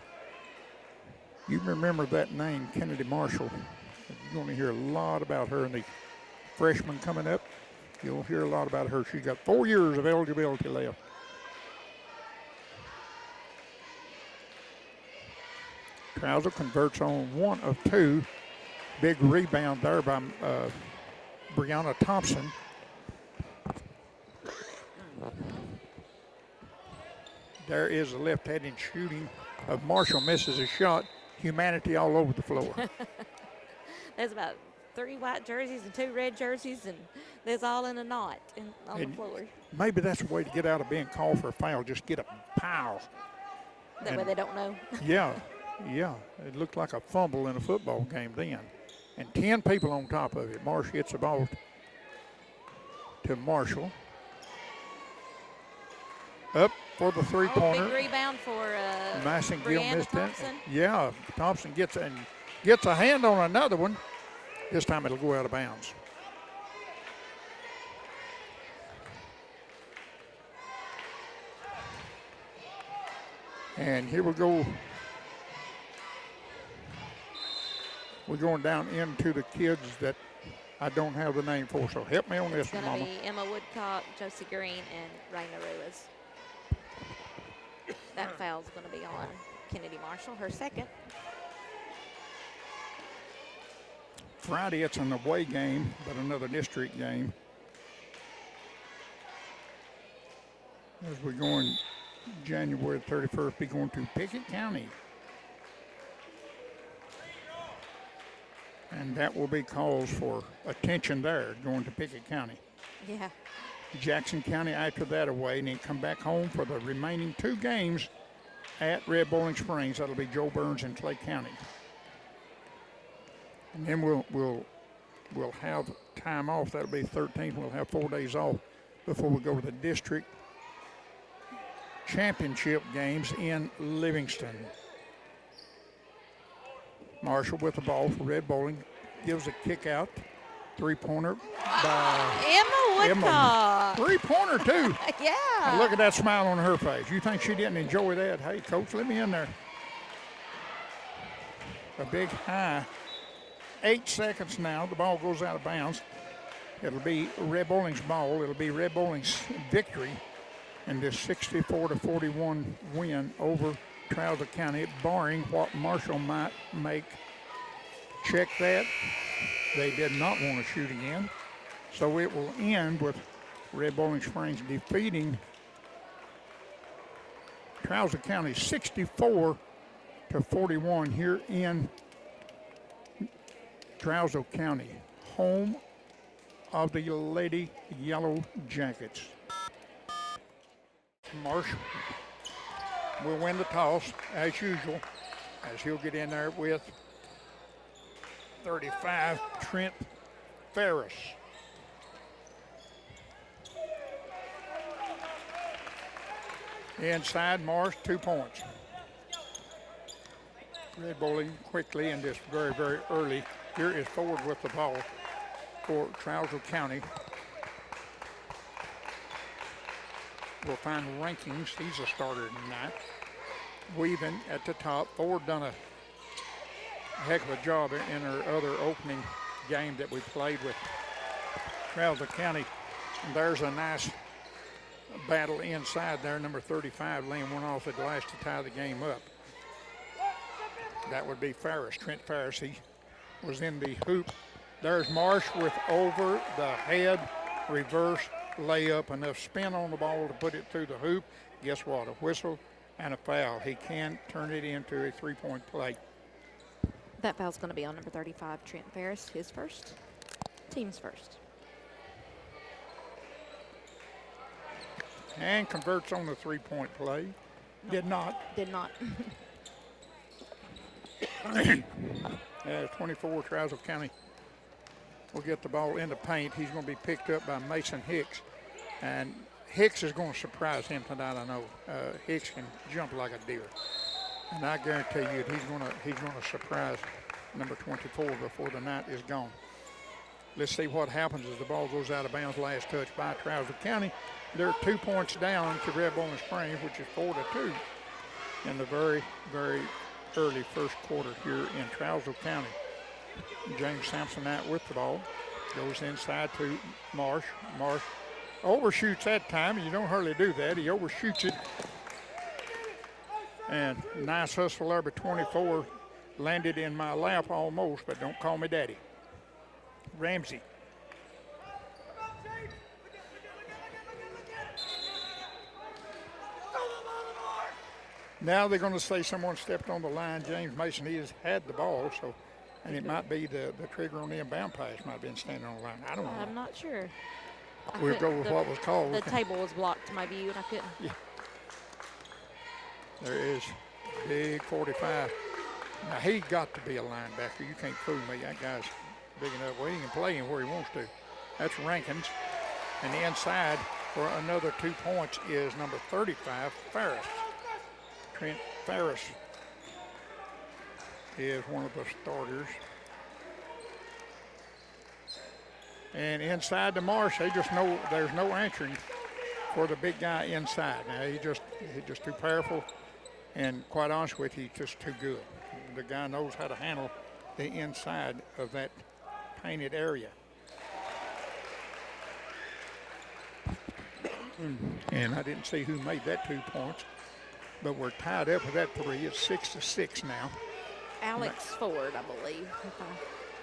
you remember that name, Kennedy Marshall. You're going to hear a lot about her in the freshman coming up. You'll hear a lot about her. She's got 4 years of eligibility left. Trousdale converts on 1 of 2. Big rebound there by Brianna Thompson. There is a left-handed shooting of Marshall. Misses a shot. Humanity all over the floor. There's about 3 white jerseys and 2 red jerseys, and there's all in a knot on the floor. Maybe that's a way to get out of being called for a foul. Just get a pile. That way they don't know. Yeah. It looked like a fumble in a football game then. And 10 people on top of it. Marshall gets the ball to Marshall. Up for the three-pointer. Big rebound for Massengill missed Thompson. it. Yeah, Thompson gets a hand on another one. This time it'll go out of bounds. And here we go. We're going down into the kids that I don't have the name for, so help me on this one, Mama. It's going to be Emma Woodcock, Josie Green, and Raina Ruiz. That foul's going to be on Kennedy Marshall, her second. Friday, it's an away game, but another district game. As we're going January 31st, be going to Pickett County. And that will be calls for attention there, going to Pickett County. Yeah. Jackson County after that away, and then come back home for the remaining 2 games at Red Bowling Springs. That'll be Joe Burns and Clay County. And then we'll have time off. That'll be 13th. We'll have 4 days off before we go to the district championship games in Livingston. Marshall with the ball for Red Bowling. Gives a kick out. 3-pointer by Emma Woodcock. 3-pointer too. Yeah. And look at that smile on her face. You think she didn't enjoy that? Hey, Coach, let me in there. A big high. 8 seconds now. The ball goes out of bounds. It'll be Red Bowling's ball. It'll be Red Bowling's victory in this 64-41 win over Trousdale County, barring what Marshall might make. Check that. They did not want to shoot again. So it will end with Red Bowling Springs defeating Trousdale County 64-41 here in Trousdale County, home of the Lady Yellow Jackets. Marshall will win the toss as usual, as he'll get in there with 35, Trent Ferris. Inside Marsh, 2 points. Red Bowling quickly and just very, very early. Here is Ford with the ball for Trousdale County. We'll find rankings. He's a starter tonight. Weaving at the top. Ford done a heck of a job in her other opening game that we played with Trousdale County. And there's a nice battle inside there. Number 35 laying one off the glass to tie the game up. That would be Ferris, Trent Ferris. He was in the hoop. There's Marsh with over the head reverse layup, enough spin on the ball to put it through the hoop. Guess what? A whistle and a foul. He can turn it into a three-point play. That foul's going to be on number 35, Trent Ferris, his first, team's first. And converts on the three-point play. Did not. Did not. 24, Trousdale County will get the ball in the paint. He's going to be picked up by Mason Hicks. And Hicks is going to surprise him tonight, I know. Hicks can jump like a deer. And I guarantee you he's going to surprise number 24 before the night is gone. Let's see what happens as the ball goes out of bounds. Last touch by Trousdale County. They're 2 points down to Red Bowling Springs, which is 4-2 in the very, very early first quarter here in Trousdale County. James Samsonite with the ball. Goes inside to Marsh. Marsh overshoots that time. You don't hardly do that. He overshoots it. And nice hustle there by 24. Landed in my lap almost, but don't call me daddy. Ramsey. Now they're going to say someone stepped on the line. James Mason, he has had the ball, so, and it might be the trigger on the inbound pass might have been standing on the line. I don't know. I'm not sure. We'll go with what was called. The table was blocked to my view, and I couldn't. Yeah. There is big 45. Now, he got to be a linebacker. You can't fool me. That guy's big enough. Well, he can play him where he wants to. That's Rankins. And the inside for another 2 points is number 35, Ferris. Trent Ferris is one of the starters. And inside the Marsh, they just know there's no answering for the big guy inside. Now, he's just too powerful, and quite honest with you, just too good. The guy knows how to handle the inside of that painted area. And I didn't see who made that 2 points, but we're tied up with that 3. It's 6-6 now. Alex Ford, I believe.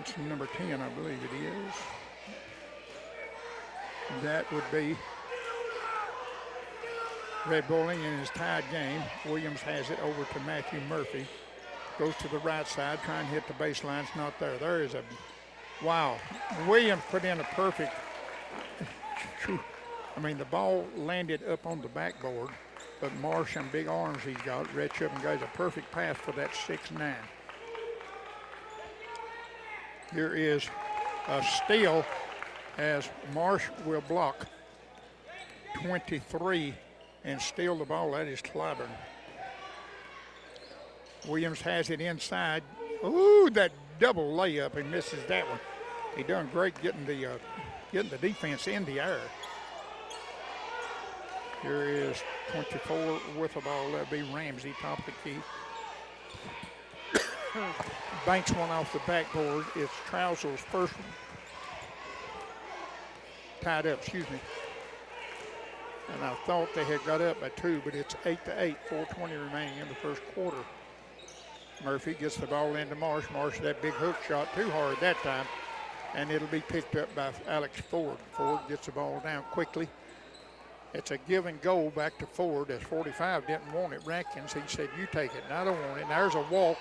It's number 10, I believe it is. That would be Red Bowling in his tied game. Williams has it over to Matthew Murphy. Goes to the right side, trying to hit the baseline. It's not there. There is a, wow. Williams put in a perfect, I mean, the ball landed up on the backboard, but Marsh and big arms he's got, red chip and guys, a perfect pass for that 6'9". Here is a steal as Marsh will block 23 and steal the ball. That is Clyburn. Williams has it inside. Ooh, that double layup. He misses that one. He done great getting the defense in the air. Here is 24 with the ball. That'll be Ramsey, top of the key. Banks one off the backboard. It's Trousdale's first one. Tied up, excuse me. And I thought they had got up by 2, but it's 8-8, 4:20 remaining in the first quarter. Murphy gets the ball into Marsh. Marsh, that big hook shot too hard that time, and it'll be picked up by Alex Ford. Ford gets the ball down quickly. It's a give and go back to Ford as 45 didn't want it. Rankins, he said, you take it, and I don't want it. And there's a walk,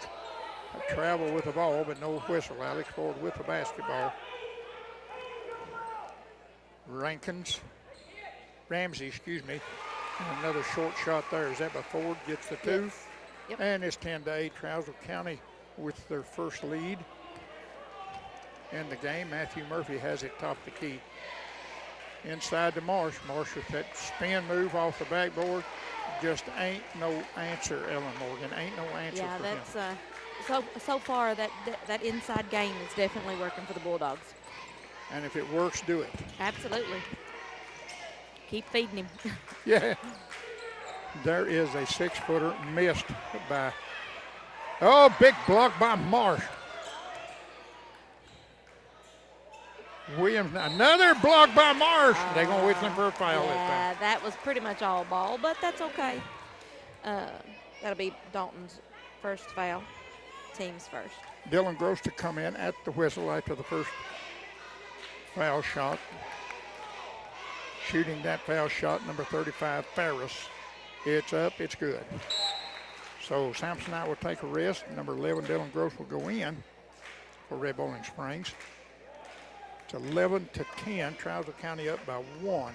a travel with the ball, but no whistle. Alex Ford with the basketball. Ramsey, excuse me. And another short shot there. Is that by Ford? Gets the 2. Yes. Yep. And it's 10-8. Trousdale County with their first lead in the game. Matthew Murphy has it top the key. Inside to Marsh. Marsh with that spin move off the backboard. Just ain't no answer, Ellen Morgan. Ain't no answer for him. Yeah, that's so far that inside game is definitely working for the Bulldogs. And if it works, do it. Absolutely. Keep feeding him. Yeah. There is a 6-footer missed by, oh, big block by Marsh. Williams, another block by Marsh. They're going to whistle for a foul this time. Yeah, that was pretty much all ball, but that's okay. That'll be Dalton's first foul, teams first. Dylan Gross to come in at the whistle after the first foul shot. Shooting that foul shot, number 35, Ferris. It's up, it's good. So Samsonite will take a rest. Number 11, Dylan Gross will go in for Red Bowling Springs. It's 11-10, Trousdale County up by 1.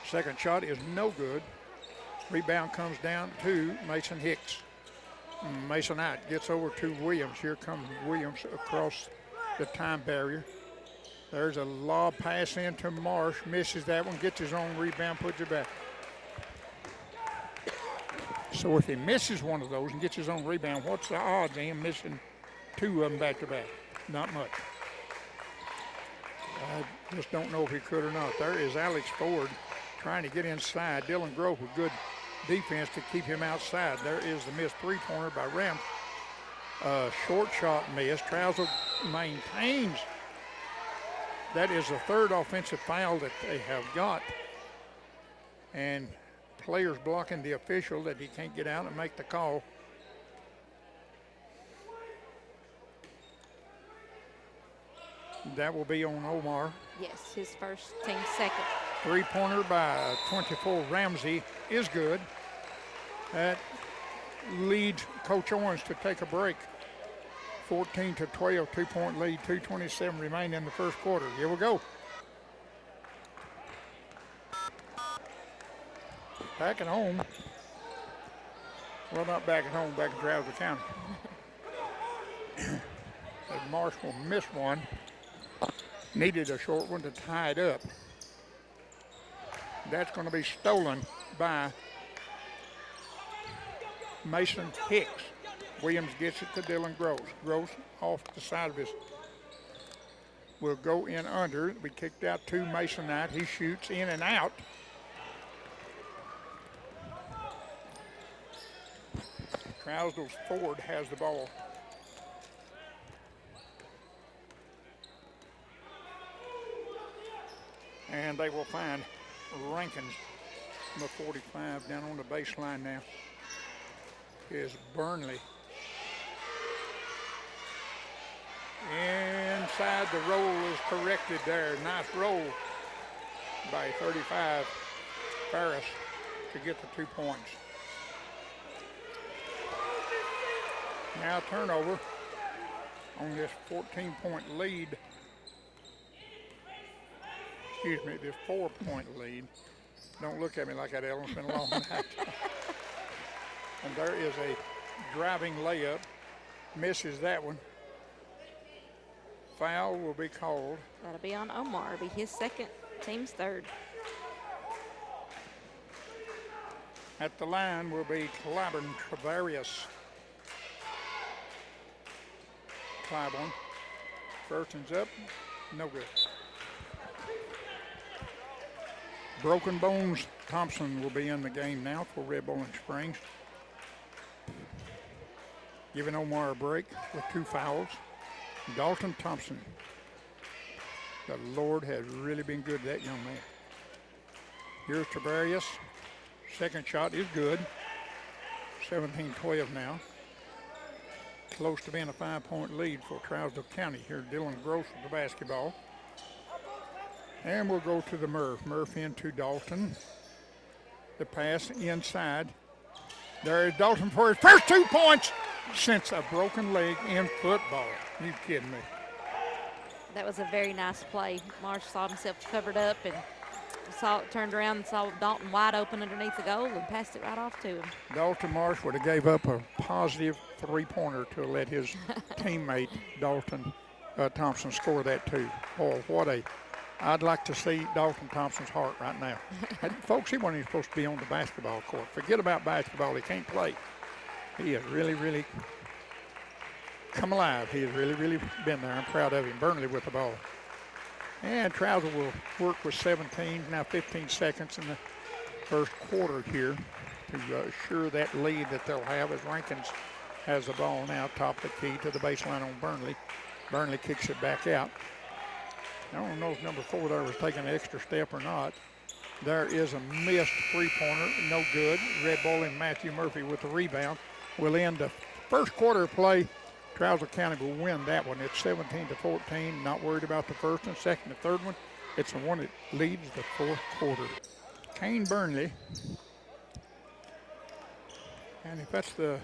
Second shot is no good. Rebound comes down to Mason Hicks. Masonite gets over to Williams. Here comes Williams across the time barrier. There's a lob pass into Marsh. Misses that one, gets his own rebound, puts it back. So if he misses one of those and gets his own rebound, what's the odds of him missing 2 of them back to back? Not much. I just don't know if he could or not. There is Alex Ford trying to get inside. Dylan Grove with good defense to keep him outside. There is the missed three-pointer by Ram. Short shot miss. Trousdale maintains. That is the third offensive foul that they have got. And players blocking the official that he can't get out and make the call. That will be on Omar. Yes, his first, team second. Three-pointer by 24 Ramsey is good. That leads Coach Owens to take a break. 14-12, 2-point lead, 2:27 remain in the first quarter. Here we go. Back at home. Well, not back at home, back in Trousdale County. As Marsh will miss one. Needed a short one to tie it up. That's going to be stolen by Mason Hicks. Williams gets it to Dylan Gross. Gross off the side of his. Will go in under. We kicked out to Masonite. He shoots in and out. Trousdale's Ford has the ball. And they will find Rankins, number 45, down on the baseline now. Is Burnley. Inside the roll is corrected there. Nice roll by 35, Ferris, to get the 2 points. Now turnover on this 14-point lead. Excuse me, this 4-point lead. Don't look at me like that, Ellen. It's been a long night. And there is a driving layup. Misses that one. Foul will be called. That'll be on Omar. It'll be his second, team's third. At the line will be Clyburn Travarius. Clyburn. First one's up. No good. Broken Bones Thompson will be in the game now for Red Bowling Springs. Giving Omar a break with 2 fouls. Dalton Thompson. The Lord has really been good to that young man. Here's Tiberius. Second shot is good. 17-12 now. Close to being a 5-point lead for Trousdale County. Here's Dylan Gross with the basketball. And we'll go to the Murph. Murph into Dalton. The pass inside. There is Dalton for his first 2 points since a broken leg in football. You kidding me? That was a very nice play. Marsh saw himself covered up and turned around and saw Dalton wide open underneath the goal and passed it right off to him. Dalton Marsh would have gave up a positive 3-pointer to let his teammate Dalton Thompson score that too. Oh, what a... I'd like to see Dalton Thompson's heart right now. And folks, he wasn't even supposed to be on the basketball court. Forget about basketball. He can't play. He has really, really come alive. He has really, really been there. I'm proud of him. Burnley with the ball. And Trousdale will work with 17, now 15 seconds in the first quarter here to assure that lead that they'll have as Rankins has the ball now, top of the key to the baseline on Burnley. Burnley kicks it back out. I don't know if number 4 there was taking an extra step or not. There is a missed three-pointer, no good. Red Bull and Matthew Murphy with the rebound. We'll end the first quarter of play. Trousdale County will win that one. It's 17-14. Not worried about the first and second and third one. It's the one that leads the fourth quarter. Kane Burnley. And if that's the,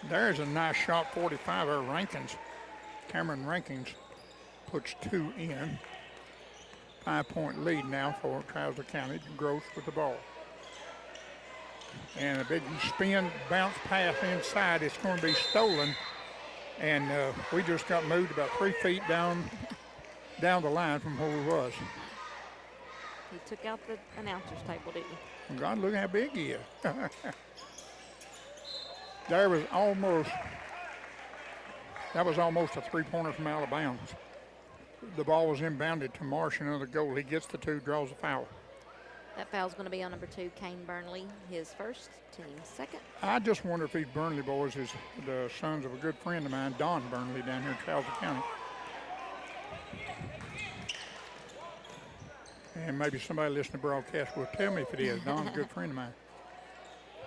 there's a nice shot, 45. Our Rankins, Cameron Rankins puts 2 in. 5-point lead now for Trousdale County. Gross with the ball. And a big spin, bounce pass inside. It's going to be stolen. And we just got moved about 3 feet down the line from where we was. He took out the announcer's table, didn't he? God, look how big he is. That was almost a three-pointer from out of bounds. The ball was inbounded to Marsh, another goal. He gets the 2, draws a foul. That foul's going to be on number 2, Kane Burnley, his first, team second. I just wonder if these Burnley boys is the sons of a good friend of mine, Don Burnley, down here in Trousdale County. And maybe somebody listening to the broadcast will tell me if it is. Don's a good friend of mine.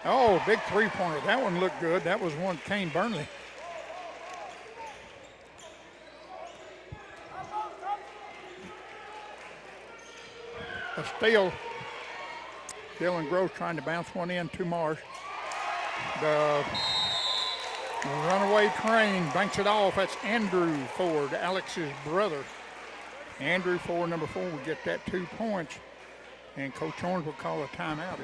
Oh, big three-pointer. That one looked good. That was one Kane Burnley. A steal. Dylan Gross trying to bounce one in to Marsh. The runaway train banks it off. That's Andrew Ford, Alex's brother. Andrew Ford, number 4, will get that 2 points. And Coach Owens will call a timeout.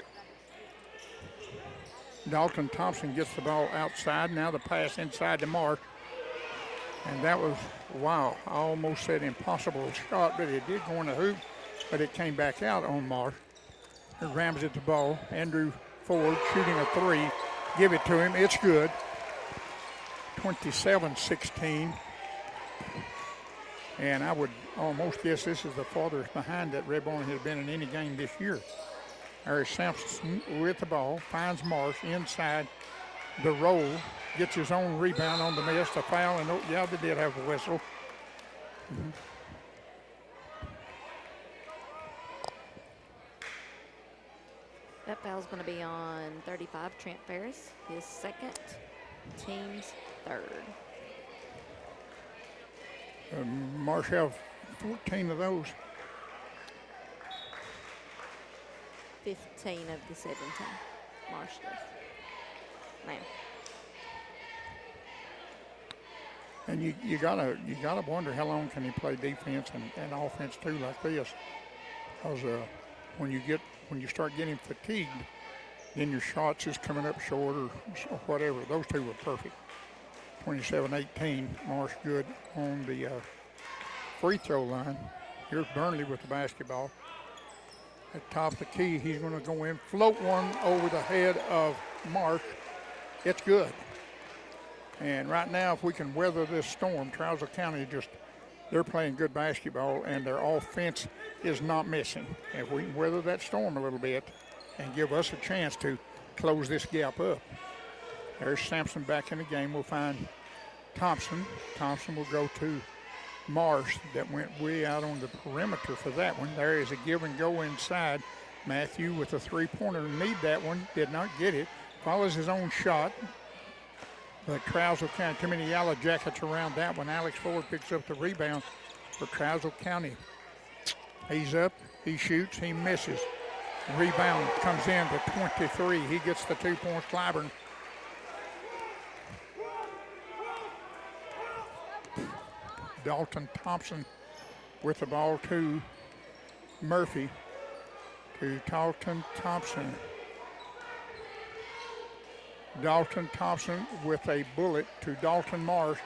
Dalton Thompson gets the ball outside. Now the pass inside to Marsh. And that was, wow, I almost said impossible shot, but it did go in the hoop. But it came back out on Marsh. Rams at the ball. Andrew Ford shooting a 3. Give it to him. It's good. 27-16. And I would almost guess this is the farthest behind that Red Barn has been in any game this year. Harry Sampson with the ball. Finds Marsh inside the roll. Gets his own rebound on the miss. A foul. And oh, yeah, they did have a whistle. Mm-hmm. That foul's going to be on 35, Trent Ferris, his second, team's third. Marsh have 14 of those. 15 of the 17, Marsh does. Man. And you gotta wonder how long can he play defense and offense too like this, because when you start getting fatigued, then your shots is coming up short or whatever. Those two were perfect. 27-18, Marsh good on the free throw line. Here's Burnley with the basketball. At top of the key, he's going to go in, float one over the head of Marsh. It's good. And right now, if we can weather this storm, Trousdale County they're playing good basketball, and their offense is not missing. If we can weather that storm a little bit and give us a chance to close this gap up. There's Sampson back in the game. We'll find Thompson. Thompson will go to Marsh. That went way out on the perimeter for that one. There is a give and go inside. Matthew with a three-pointer. Need that one. Did not get it. Follows his own shot. But Trousdale County, too many yellow jackets around that one. Alex Ford picks up the rebound for Trousdale County. He's up, he shoots, he misses. Rebound comes in to 23. He gets the 2 points. Clyburn. Dalton Thompson with the ball to Murphy. To Dalton Thompson. Dalton Thompson with a bullet to Dalton Marsh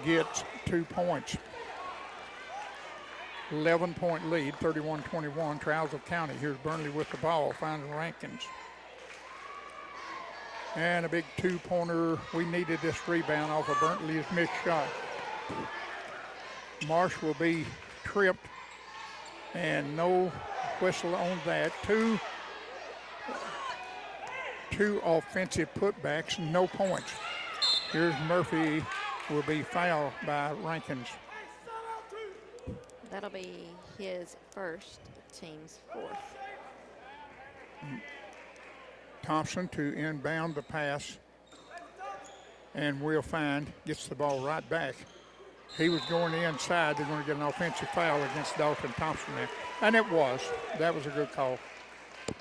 gets 2 points. 11-point lead, 31-21, Trousdale County. Here's Burnley with the ball, finds Rankins. And a big two-pointer. We needed this rebound off of Burnley's missed shot. Marsh will be tripped, and no whistle on that. Two offensive putbacks, no points. Here's Murphy, will be fouled by Rankins. That'll be his first, team's fourth. Thompson to inbound the pass, and Will Find gets the ball right back. He was going inside. They're going to get an offensive foul against Dalton Thompson there. And it was. That was a good call.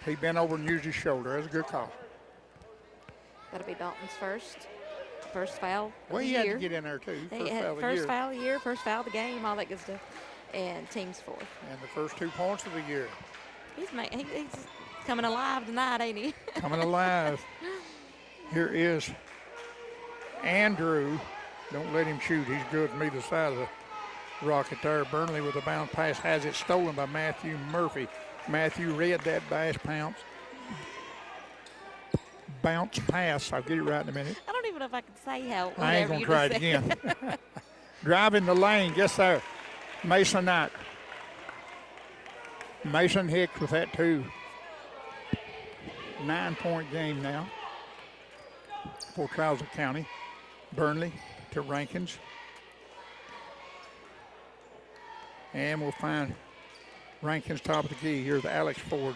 He bent over and used his shoulder. That was a good call. That'll be Dalton's first foul Well, of the he year. had to get in there, too. First foul of the First year. foul of the year, first foul of the game, all that good stuff. And team's fourth. And the first 2 points of the year. He's coming alive tonight, ain't he? Coming alive. Here is Andrew. Don't let him shoot. He's good from either side of the rocket there. Burnley with a bounce pass has it stolen by Matthew Murphy. Matthew read that bounce pass. I'll get it right in a minute. I don't even know if I can say how. I ain't going to try it again. Driving the lane, gets there. Mason Knight. Mason Hicks with that too. 9-point game now for Trousdale County. Burnley to Rankins. And we'll find Rankins top of the key. Here's Alex Ford.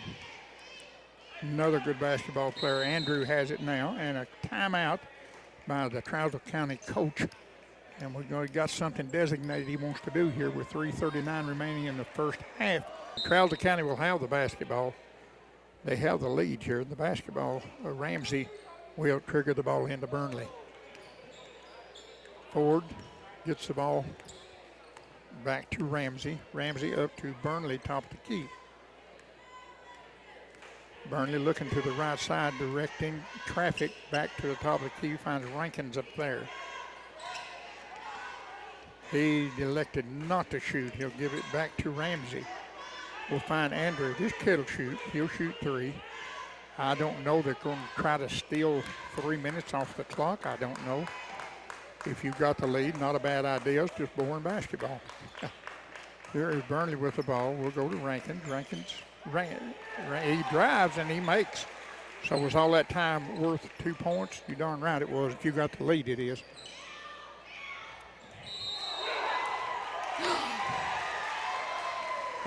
Another good basketball player. Andrew has it now. And a timeout by the Trousdale County coach. And we've got something designated he wants to do here with 3:39 remaining in the first half. Trousdale County will have the basketball. They have the lead here. The basketball, Ramsey will trigger the ball into Burnley. Ford gets the ball back to Ramsey. Ramsey up to Burnley, top of the key. Burnley looking to the right side, directing traffic back to the top of the key. Finds Rankins up there. He elected not to shoot. He'll give it back to Ramsey. We'll find Andrew. This kid will shoot. He'll shoot 3. I don't know. They're going to try to steal 3 minutes off the clock. I don't know. If you've got the lead, not a bad idea. It's just boring basketball. Here is Burnley with the ball. We'll go to Rankins. He drives and he makes. So was all that time worth 2 points? You darn right it was. If you got the lead, it is.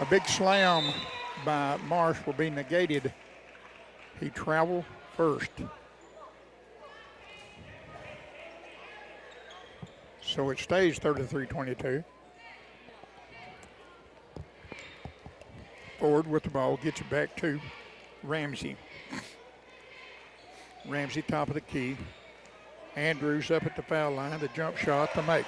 A big slam by Marsh will be negated. He traveled first. So it stays 33-22. Ford with the ball, gets it back to Ramsey. Ramsey top of the key. Andrews up at the foul line, the jump shot to make.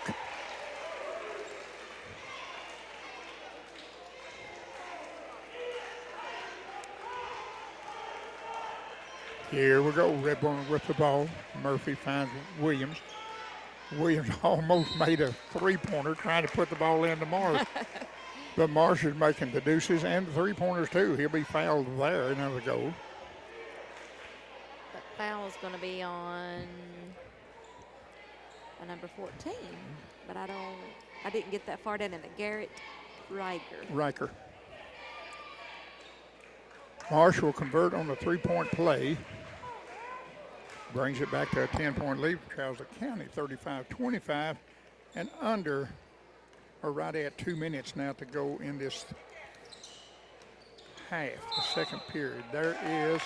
Here we go, Redburn with the ball. Murphy finds Williams. Williams almost made a three-pointer trying to put the ball into Marsh. But Marsh is making the deuces and the three-pointers too. He'll be fouled there, another goal. That foul is going to be on number 14, but I didn't get that far down in the Garrett Riker. Marsh will convert on the three-point play. Brings it back to a 10-point lead for Trousdale County, 35-25, and under, or right at 2 minutes now to go in this half, the second period. There is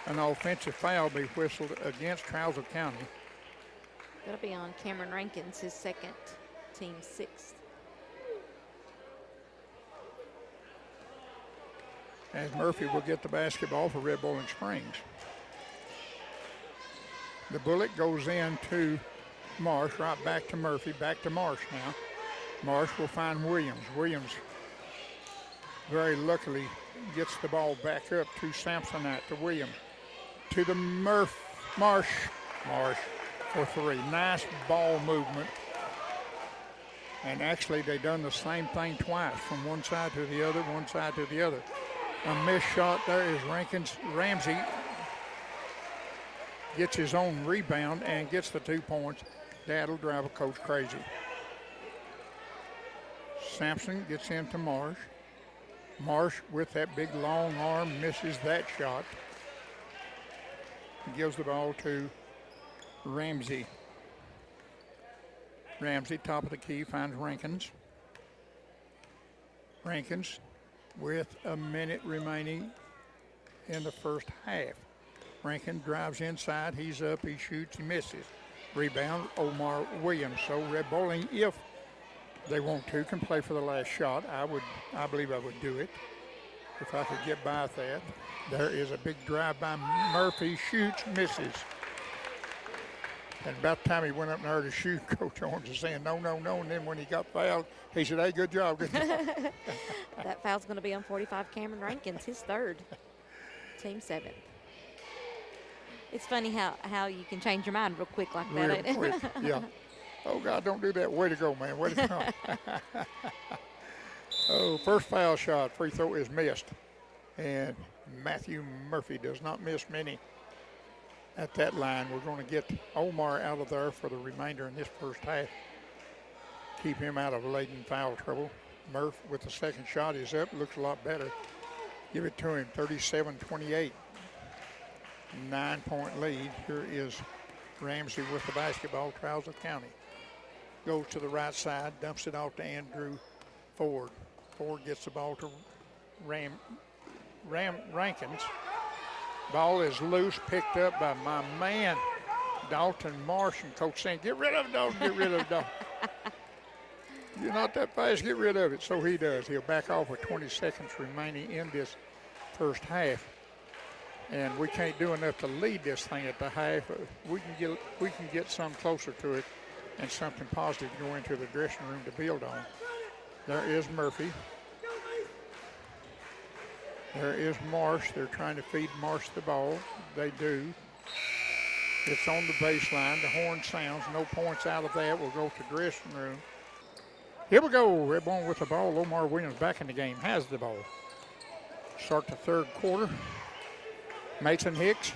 an offensive foul be whistled against Trousdale County. That'll be on Cameron Rankins, his second, team sixth. As Murphy will get the basketball for Red Bowling Springs. The bullet goes into Marsh, right back to Murphy, back to Marsh now. Marsh will find Williams. Williams very luckily gets the ball back up to Samsonite, to Williams, to the Marsh for three. Nice ball movement. And actually they done the same thing twice, from one side to the other, one side to the other. A missed shot there is Ramsey gets his own rebound and gets the 2 points. That'll drive a coach crazy. Sampson gets into Marsh. Marsh with that big long arm misses that shot. He gives the ball to Ramsey. Ramsey, top of the key, finds Rankins. Rankins with a minute remaining in the first half. Rankin drives inside. He's up. He shoots. He misses. Rebound, Omar Williams. So Red Bowling, if they want to, can play for the last shot. I believe I would do it if I could get by with that. There is a big drive by Murphy. Shoots, misses. And about the time he went up there to shoot, Coach Owens was saying, no, no, no. And then when he got fouled, he said, hey, good job, good job. That foul's going to be on 45, Cameron Rankins, his third. Team 7. It's funny how you can change your mind real quick like that, ain't it? Real quick, yeah. Oh, God, don't do that. Way to go, man. Way to go. Oh, first foul shot. Free throw is missed. And Matthew Murphy does not miss many at that line. We're going to get Omar out of there for the remainder in this first half. Keep him out of latent foul trouble. Murph with the second shot is up. Looks a lot better. Give it to him, 37-28. 9-point lead. Here is Ramsey with the basketball, Trousdale County. Goes to the right side, dumps it off to Andrew Ford. Ford gets the ball to Rankins. Ball is loose, picked up by my man, Dalton Marsh, and Coach saying, get rid of it, Dalton, get rid of it, Dalton. You're not that fast, get rid of it. So he does. He'll back off with 20 seconds remaining in this first half. And we can't do enough to lead this thing at the half. We can get some closer to it and something positive go into the dressing room to build on. There is Murphy. There is Marsh. They're trying to feed Marsh the ball. They do. It's on the baseline. The horn sounds. No points out of that. We'll go to dressing room. Here we go. Red Ball with the ball. Omar Williams back in the game. Has the ball. Start the third quarter. Mason Hicks.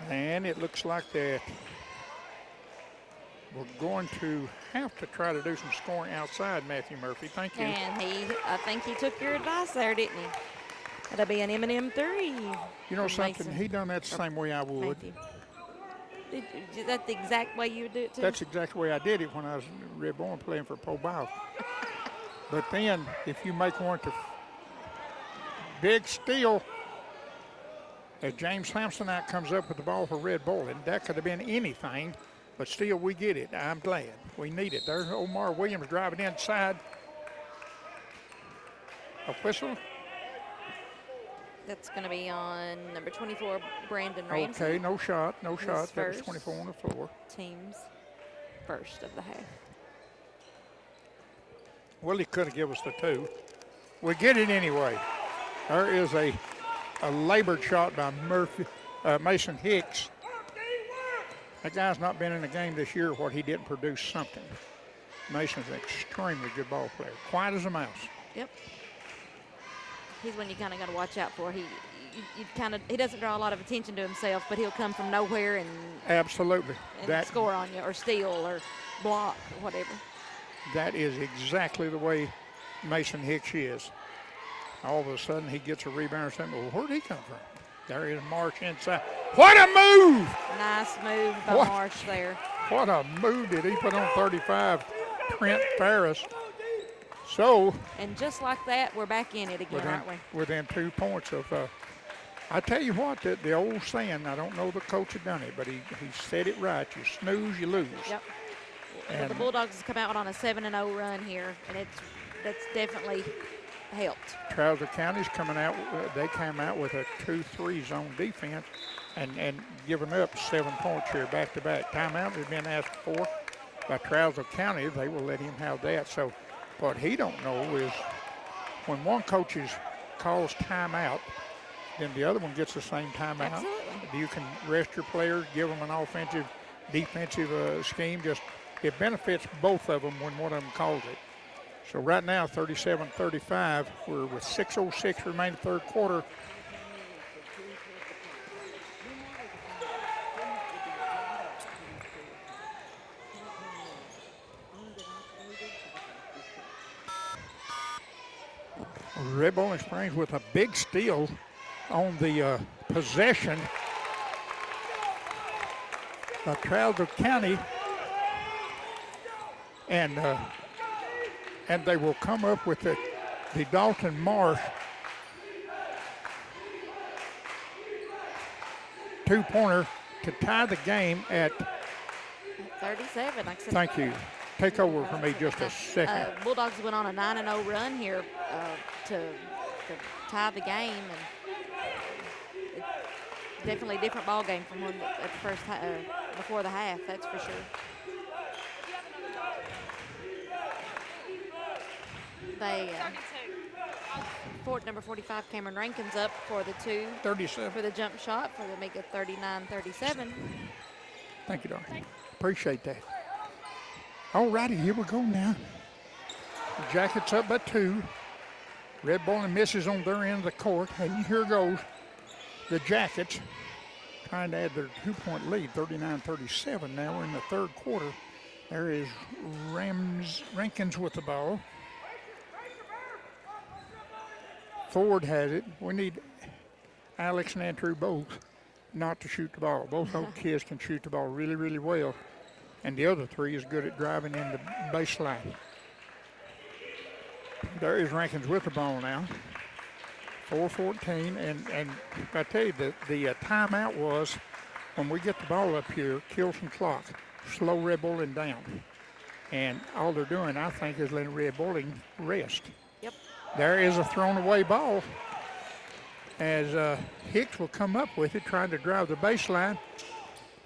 And it looks like that we're going to have to try to do some scoring outside, Matthew Murphy. Thank you. And I think he took your advice there, didn't he? That'll be an M&M 3. You know something? Mason. He done that the same way I would. Is that the exact way you would do it, too? That's the exact way I did it when I was in Red Bull playing for Pro Bowl. But then, if you make one to big steal, as James Samsonite comes up with the ball for Red Bull, and that could have been anything, but still we get it. I'm glad. We need it. There's Omar Williams driving inside. A whistle. That's going to be on number 24, Brandon Ramsey. Okay, no shot, no shot. That was 24 on the floor. Team's first of the half. Well, he could have given us the 2. We get it anyway. There is a labored shot by Mason Hicks. That guy's not been in the game this year where he didn't produce something. Mason's an extremely good ball player. Quiet as a mouse. Yep. He's one you kind of got to watch out for. He doesn't draw a lot of attention to himself, but he'll come from nowhere and absolutely and score on you or steal or block or whatever. That is exactly the way Mason Hicks is. All of a sudden he gets a rebound or something. Well, where'd he come from? There is Marsh inside. What a move! Nice move by Marsh there. What a move did he put on 35, Trent Ferris. So. And just like that, we're back in it again, aren't we? Within 2 points of, I tell you what, the old saying, I don't know the coach had done it, but he said it right. You snooze, you lose. Yep. Well, the Bulldogs have come out on a 7-0 run here, and that's definitely helped. Trousdale County's coming out. They came out with a 2-3 zone defense and giving up 7 points here back to back. Timeout has been asked for by Trousdale County. They will let him have that. So what he don't know is when one coach calls timeout, then the other one gets the same timeout. Absolutely. You can rest your players, give them an offensive, defensive scheme. It benefits both of them when one of them calls it. So right now, 37-35. We're with 6:06 remaining third quarter. Red Bowling Springs with a big steal on the possession by Trousdale County. And and they will come up with the Dalton Marsh two-pointer to tie the game at 37. Like I said, thank you. Take over for me just a second. Bulldogs went on a 9-0 run here to tie the game, and definitely a different ball game from one at the first before the half. That's for sure. They number 45 Cameron Rankin's up for the 37 for the jump shot for the make it 39-37. Thank you, darling. Appreciate that. All righty, here we go now. The Jackets up by 2. Red Bowling misses on their end of the court, and here goes the Jackets trying to add their 2-point lead, 39-37. Now we're in the third quarter. There is Rankins with the ball. Ford has it. We need Alex and Andrew both not to shoot the ball. Both those kids can shoot the ball really, really well. And the other 3 is good at driving in the baseline. There is Rankins with the ball now. 4:14, and I tell you, the timeout was when we get the ball up here, kill some clock, slow Red Bowling down. And all they're doing, I think, is letting Red Bowling rest. Yep. There is a thrown away ball as Hicks will come up with it, trying to drive the baseline,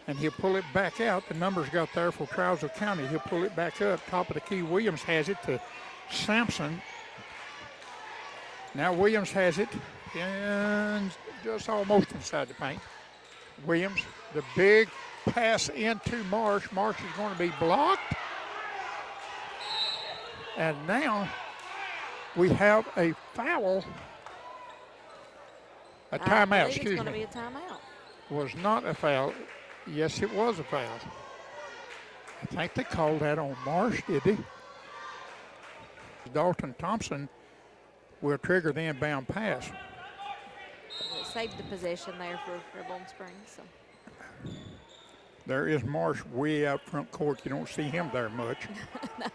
and he'll pull it back out. The numbers got there for Trousdale County. He'll pull it back up. Top of the key, Williams has it to Sampson. Now Williams has it, and just almost inside the paint. Williams, the big pass into Marsh. Marsh is going to be blocked. And now we have a foul. A timeout, excuse me. It's going to be a timeout. Was not a foul. Yes, it was a foul. I think they called that on Marsh, did they? Dalton Thompson will trigger the inbound pass. It saved the possession there for Bowling Springs. So. There is Marsh way out front court. You don't see him there much. No.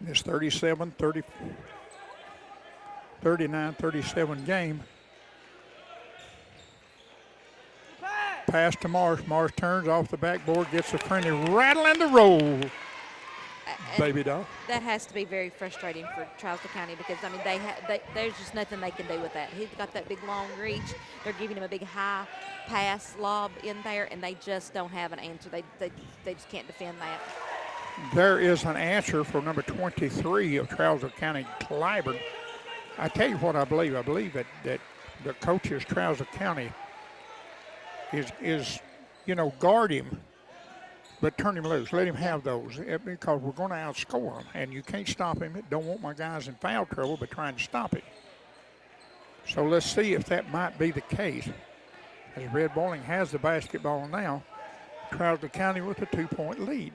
This 39-37 game. Pass to Marsh. Marsh turns off the backboard, gets a friendly rattle and the roll. Baby doll. That has to be very frustrating for Trousdale County because, I mean, there's just nothing they can do with that. He's got that big long reach. They're giving him a big high pass lob in there, and they just don't have an answer. They just can't defend that. There is an answer for number 23 of Trousdale County, Clyburn. I tell you what I believe. I believe that the coaches, Trousdale County, is guard him, but turn him loose. Let him have those because we're going to outscore him, and you can't stop him. Don't want my guys in foul trouble, but trying to stop it. So let's see if that might be the case. As Red Bowling has the basketball now, Trousdale County with a 2-point lead.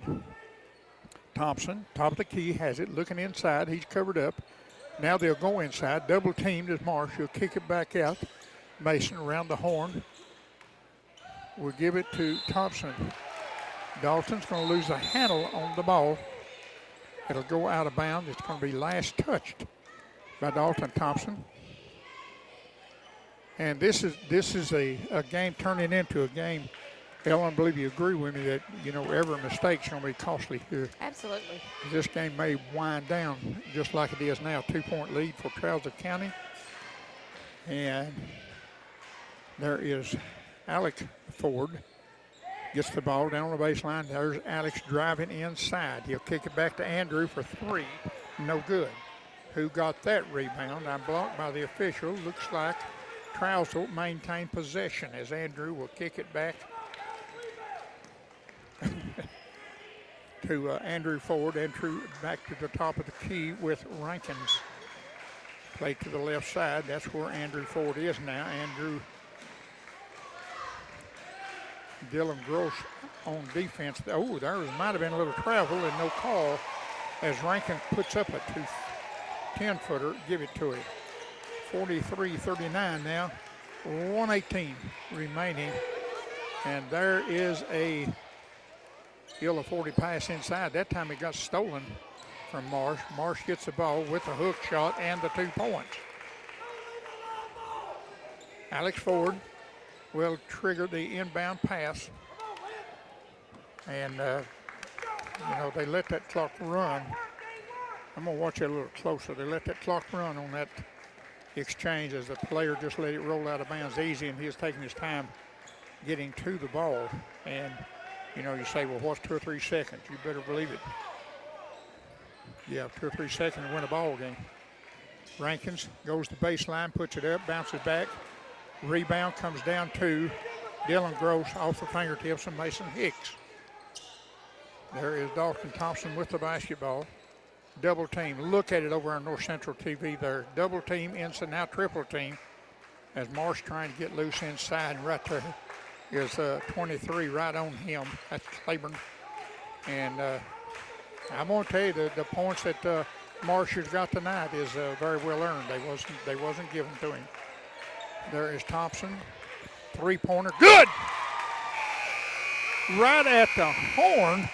Thompson, top of the key, has it, looking inside. He's covered up. Now they'll go inside. Double teamed is Marsh. He'll kick it back out. Mason around the horn. We'll give it to Thompson. Dalton's going to lose the handle on the ball. It'll go out of bounds. It's going to be last touched by Dalton Thompson. And this is a game turning into a game. Ellen, I believe you agree with me that, every mistake's going to be costly here. Absolutely. This game may wind down just like it is now. 2-point lead for Trousdale County. And there is Alec Ford. Gets the ball down on the baseline. There's Alex driving inside. He'll kick it back to Andrew for 3. No good. Who got that rebound? I'm blocked by the official. Looks like Trousdale maintained possession as Andrew will kick it back to Andrew Ford. Andrew back to the top of the key with Rankins. Play to the left side. That's where Andrew Ford is now. Andrew Dylan Gross on defense. Oh, there might have been a little travel and no call as Rankin puts up a 10-footer. Give it to him. 43-39 now. 1:18 remaining. And there is a Still a 40 pass inside. That time it got stolen from Marsh. Marsh gets the ball with the hook shot and the 2 points. Alex Ford will trigger the inbound pass. And, they let that clock run. I'm going to watch it a little closer. They let that clock run on that exchange as the player just let it roll out of bounds easy, and he was taking his time getting to the ball. And, you say, well, what's 2 or 3 seconds? You better believe it. Yeah, 2 or 3 seconds to win a ball game. Rankins goes to baseline, puts it up, bounces back. Rebound comes down to Dylan Gross off the fingertips of Mason Hicks. There is Dalton Thompson with the basketball. Double team. Look at it over on North Central TV there. Double team inside, now triple team. As Marsh trying to get loose inside. Right there is 23 right on him. That's Claiborne. And I'm going to tell you the points that Marsh has got tonight is very well earned. They wasn't given to him. There is Thompson. 3-pointer. Good! Right at the horn.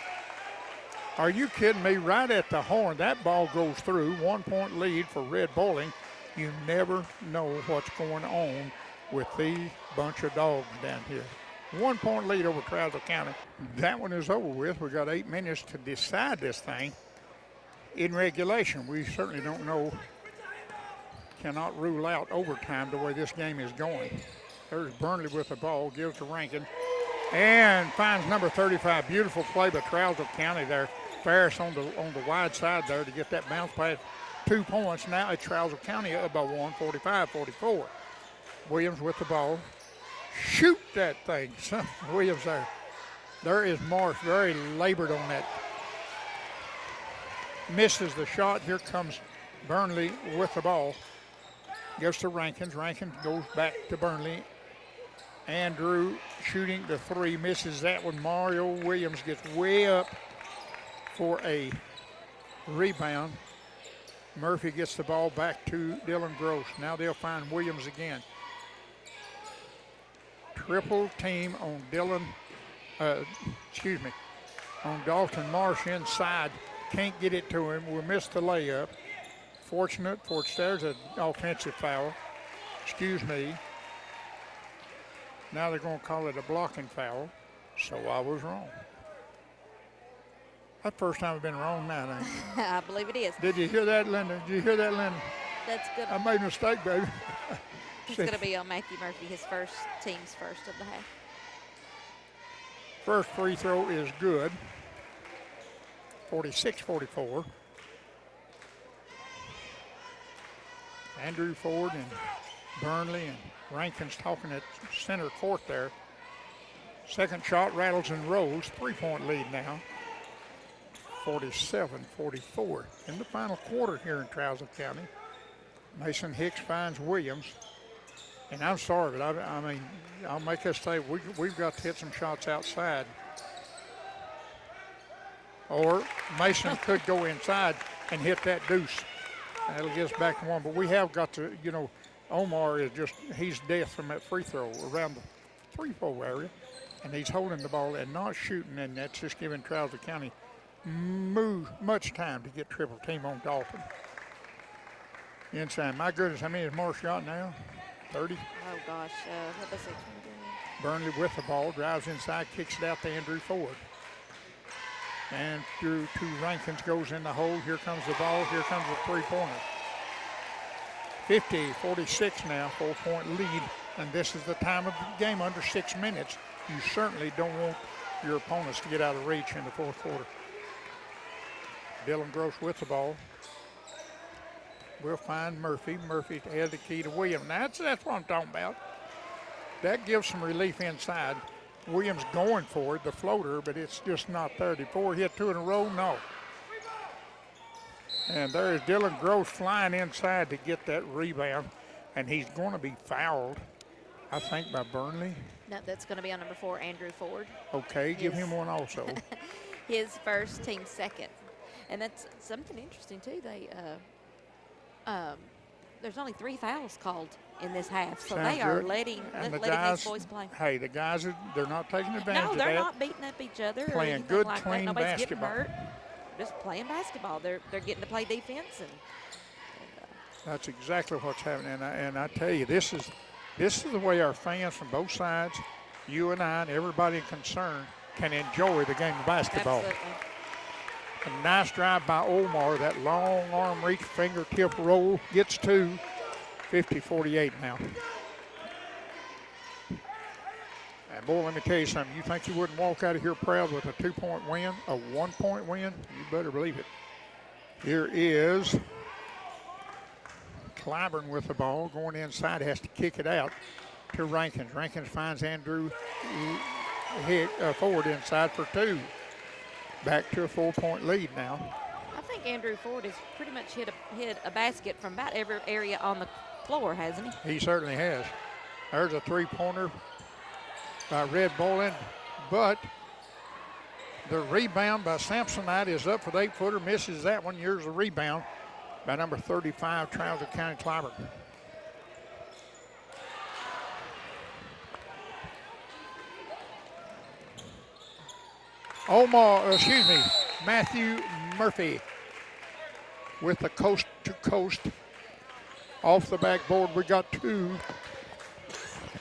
Are you kidding me? Right at the horn. That ball goes through. 1-point lead for Red Bowling. You never know what's going on with the bunch of dogs down here. 1-point lead over Trousdale County. That one is over with. We got 8 minutes to decide this thing in regulation. We certainly don't know, cannot rule out overtime the way this game is going. There's Burnley with the ball, gives to Rankin, and finds number 35. Beautiful play by Trousdale County there. Ferris on the wide side there to get that bounce pass. 2 points. Now it's Trousdale County up by 1, 45-44. Williams with the ball. Shoot that thing. Williams there. There is Marsh, very labored on that. Misses the shot. Here comes Burnley with the ball. Goes to Rankins. Rankins goes back to Burnley. Andrew shooting the 3. Misses that one. Mario Williams gets way up for a rebound. Murphy gets the ball back to Dylan Gross. Now they'll find Williams again. Triple team on on Dalton Marsh inside. Can't get it to him. We'll miss the layup. Fortunate for there's an offensive foul. Excuse me. Now they're going to call it a blocking foul. So I was wrong. That's the first time I've been wrong now, ain't it? I believe it is. Did you hear that, Linda? Did you hear that, Linda? That's good. I made a mistake, baby. It's going to be on Matthew Murphy, his team's first of the half. First free throw is good. 46-44. Andrew Ford and Burnley and Rankins talking at center court there. Second shot rattles and rolls. 3-point lead now. 47-44 in the final quarter here in Trousdale County. Mason Hicks finds Williams. And I'm sorry, but I mean, I'll make us say we've got to hit some shots outside. Or Mason could go inside and hit that deuce. That'll get us back to 1. But we have got to, Omar is he's death from that free throw around the 3-4 area. And he's holding the ball and not shooting, and that's just giving Trousdale County much time to get triple team on Dalton. Inside. My goodness, how many has Marsh got now? 30? Oh, gosh. What was it? Burnley with the ball, drives inside, kicks it out to Andrew Ford. And through to Rankins, goes in the hole. Here comes the ball. Here comes the 3-pointer. 50-46 now, 4-point lead. And this is the time of the game under 6 minutes. You certainly don't want your opponents to get out of reach in the fourth quarter. Dylan Gross with the ball. We'll find Murphy. Murphy has the key to Williams. Now, that's what I'm talking about. That gives some relief inside. Williams going for it, the floater, but it's just not there. Did Ford hit 2 in a row? No. And there is Dylan Gross flying inside to get that rebound, and he's going to be fouled, I think, by Burnley. No, that's going to be on number 4, Andrew Ford. Okay, give him one also. His first, team second. And that's something interesting, too. They there's only 3 fouls called in this half, so Sounds they are good. letting And these boys play. Hey, the guys, they're not taking advantage No, of they're that. not beating up each other or Playing anything good, like clean that. Nobody's basketball. getting hurt. Just playing basketball. They're getting to play defense and That's exactly what's happening. And I tell you, this is the way our fans from both sides, you and I and everybody concerned, can enjoy the game of basketball. absolutely. A nice drive by Omar. That long arm reach, fingertip roll gets 2. 50-48 now. And boy, let me tell you something. You think you wouldn't walk out of here proud with a 2-point win, a 1-point win? You better believe it. Here is Clyburn with the ball, going inside, has to kick it out to Rankins. Rankins finds Andrew Ford inside for 2. Back to a 4-point lead now. I think Andrew Ford has pretty much hit a basket from about every area on the floor, hasn't he? He certainly has. There's a 3-pointer by Red Bolin, but the rebound by Samsonite is up for the 8-footer, misses that one. Here's a rebound by number 35, Trousdale County Clyburn. Matthew Murphy with the coast to coast. Off the backboard, we got 2.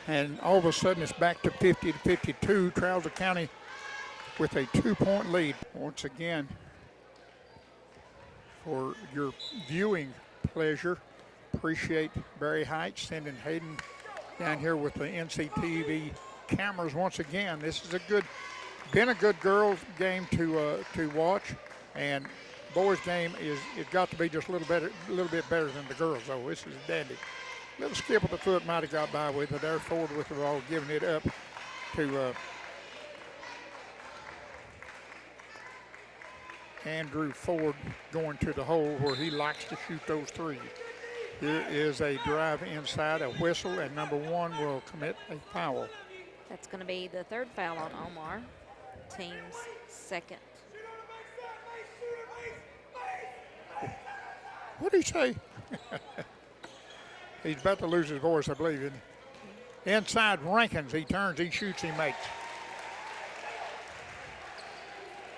And all of a sudden, it's back to 50-52. Trousdale County with a 2-point lead. Once again, for your viewing pleasure, appreciate Barry Heights sending Hayden down here with the NCTV cameras once again. This is been a good girls game to watch, and boys game it's got to be just a little bit better than the girls though. This is dandy. Little skip of the foot might have got by with it there. Ford with the ball, giving it up to Andrew Ford, going to the hole where he likes to shoot those threes. Here is a drive inside, a whistle, and number 1 will commit a foul. That's going to be the 3rd foul on Omar, team's 2nd. What did he say? He's about to lose his voice, I believe. Isn't he? Inside Rankins, he turns, he shoots, he makes.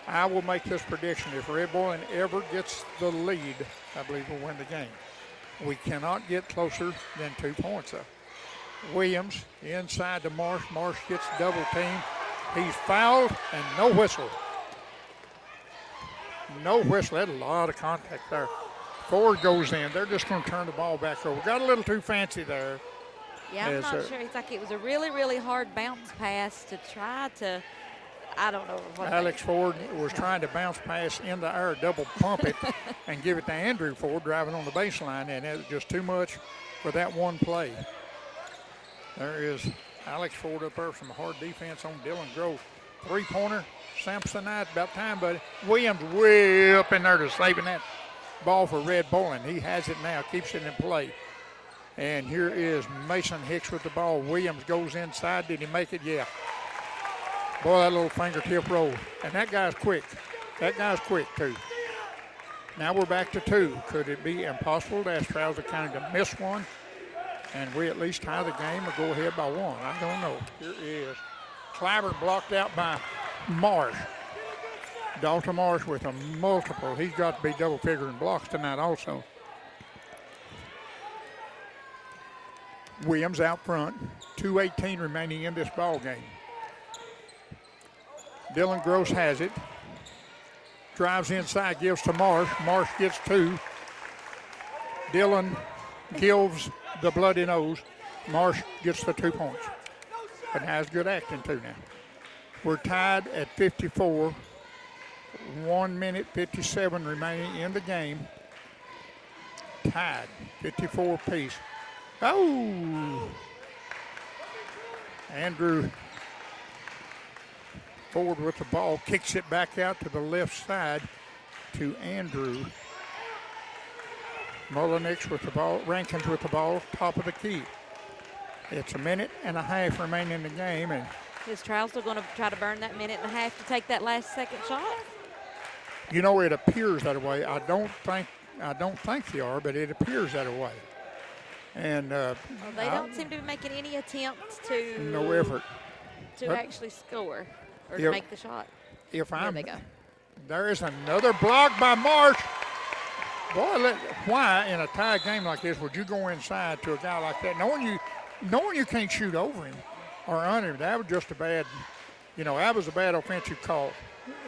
I will make this prediction. If Red Bolin ever gets the lead, I believe we'll win the game. We cannot get closer than 2 points, though. Williams inside to Marsh. Marsh gets double teamed. He's fouled and no whistle. No whistle. Had a lot of contact there. Ford goes in. They're just going to turn the ball back over. Got a little too fancy there. Yeah, I'm not sure. It's like it was a really, really hard bounce pass to try to, I don't know what. Alex Ford was trying to bounce pass in the air, double pump it, and give it to Andrew Ford driving on the baseline, and it was just too much for that one play. There is Alex Ford up there, some hard defense on Dylan Grove. 3-pointer, Samsonite, about time, buddy. Williams way up in there to saving that ball for Red Bolin. He has it now, keeps it in play. And here is Mason Hicks with the ball. Williams goes inside. Did he make it? Yeah. Boy, that little fingertip roll. And that guy's quick. That guy's quick, too. Now we're back to 2. Could it be impossible to ask Trousdale County to miss one and we at least tie the game or go ahead by 1? I don't know. Here is Clyburn blocked out by Marsh. Dalton Marsh with a multiple. He's got to be double figuring blocks tonight also. Williams out front. 2:18 remaining in this ball game. Dylan Gross has it. Drives inside, gives to Marsh. Marsh gets 2. Dylan gives the bloody nose. Marsh gets the 2 points. But has good acting too now. We're tied at 54. 1 minute 57 remaining in the game. Tied, 54 apiece. Oh! Andrew Ford with the ball, kicks it back out to the left side to Andrew. Mullenix with the ball, Rankins with the ball, top of the key. It's 1.5 minutes remaining in the game, and is Trousdale going to try to burn that 1.5 minutes to take that last second shot? You know, it appears that way. I don't think they are, but it appears that way. And Well, they don't seem to be making any attempts to no effort. But actually score or to Yep. make the shot. If There I'm, they go. there is another block by Marsh. Boy, why in a tied game like this would you go inside to a guy like that, knowing you can't shoot over him or under him? That was just a bad, that was a bad offensive call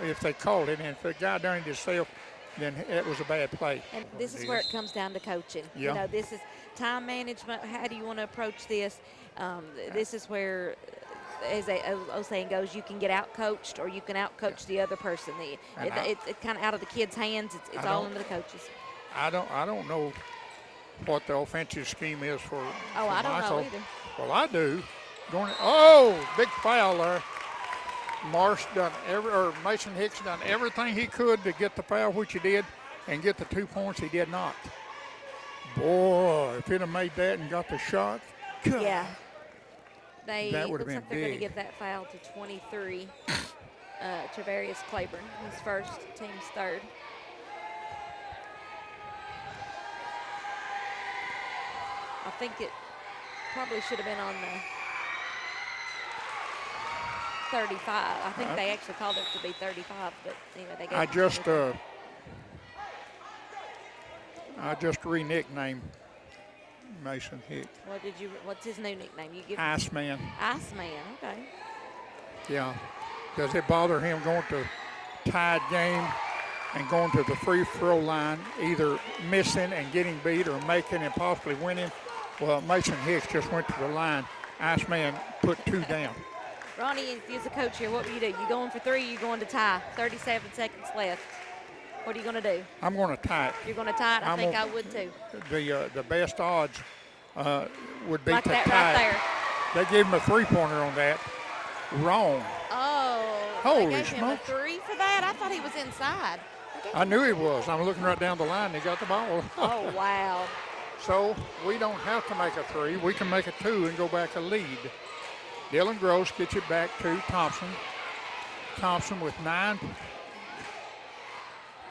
if they called it. And if the guy done it himself, then it was a bad play. And this is where it comes down to coaching. Yeah. This is time management. How do you want to approach this? This is where, as a old saying goes, you can get out-coached or you can out-coach the other person. It's kind of out of the kids' hands. It's all into the coaches. I don't know what the offensive scheme is for. Oh, for I don't Michael. know either. Well, I do. Big foul there. Mason Hicks done everything he could to get the foul, which he did, and get the 2 points. He did not. Boy, if he'd have made that and got the shot, Yeah. That would have looks been like they're going to big. give that foul to 23. Travarius Claiborne, his first, team's third. I think it probably should have been on the 35. I think they actually called it to be 35, but anyway, they gave I it to just 25. I just re-nicknamed Mason Hicks. What's his new nickname? You give Iceman. Iceman. Okay. Yeah. Does it bother him going to tied game and going to the free throw line, either missing and getting beat or making and possibly winning? Well, Mason Hicks just went to the line. Iceman put 2 down. Ronnie, if you're the coach here, what will you do? You going for 3, you going to tie? 37 seconds left. What are you going to do? I'm going to tie it. You're going to tie it? I think I would too. The best odds would be Like to that tie right it. there. They gave him a 3-pointer on that. Wrong. Oh, Holy they gave him a smokes. 3 for that? I thought he was inside. I knew he was. I'm looking right down the line. He got the ball. Oh, wow. So we don't have to make a 3. We can make a 2 and go back a lead. Dylan Gross gets it back to Thompson. Thompson with 9.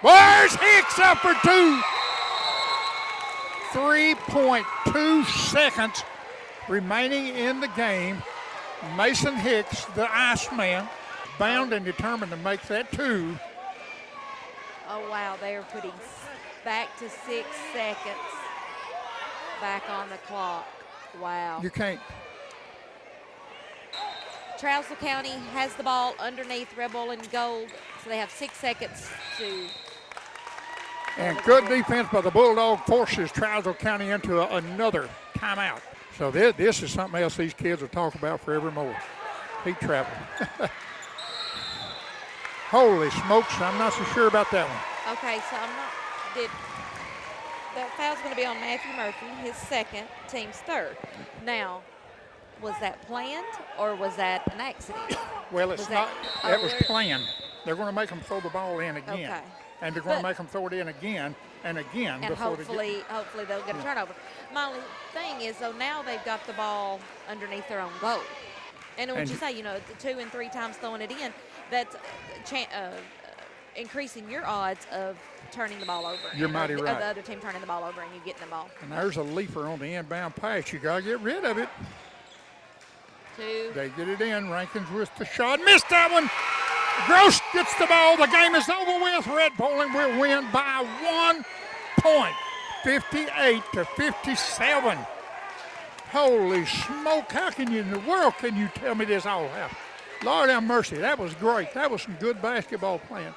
Where's Hicks up for 2? 3.2 seconds remaining in the game. Mason Hicks, the Iceman, bound and determined to make that 2. Oh, wow. They are putting back to 6 seconds back on the clock. Wow. You can't. Trousdale County has the ball underneath Red Bull and Gold, so they have 6 seconds to. And good defense by the Bulldog forces Trousdale County into another timeout. So this is something else these kids will talk about forevermore. Heat travel. Holy smokes, I'm not so sure about that one. Okay, so that foul's going to be on Matthew Murphy, his second, team's third. Now, was that planned or was that an accident? Well, it's Was not. that- That was planned. They're going to make them throw the ball in again. Okay. And they're going to But- make them throw it in again and again. And before they get. hopefully they'll get a turnover. My only thing is, though, now they've got the ball underneath their own goal. And what you say, 2 and 3 times throwing it in, that's increasing your odds of turning the ball over. You're and mighty of right. the other team turning the ball over and you getting the ball. And there's a leaper on the inbound pass. You got to get rid of it. 2. They get it in. Rankins with the shot. Missed that one. Gross gets the ball. The game is over with. Red Bowling will win by 1 point. 58-57. Holy smoke. How can you in the world can you tell me this all happened? Lord have mercy. That was great. That was some good basketball playing.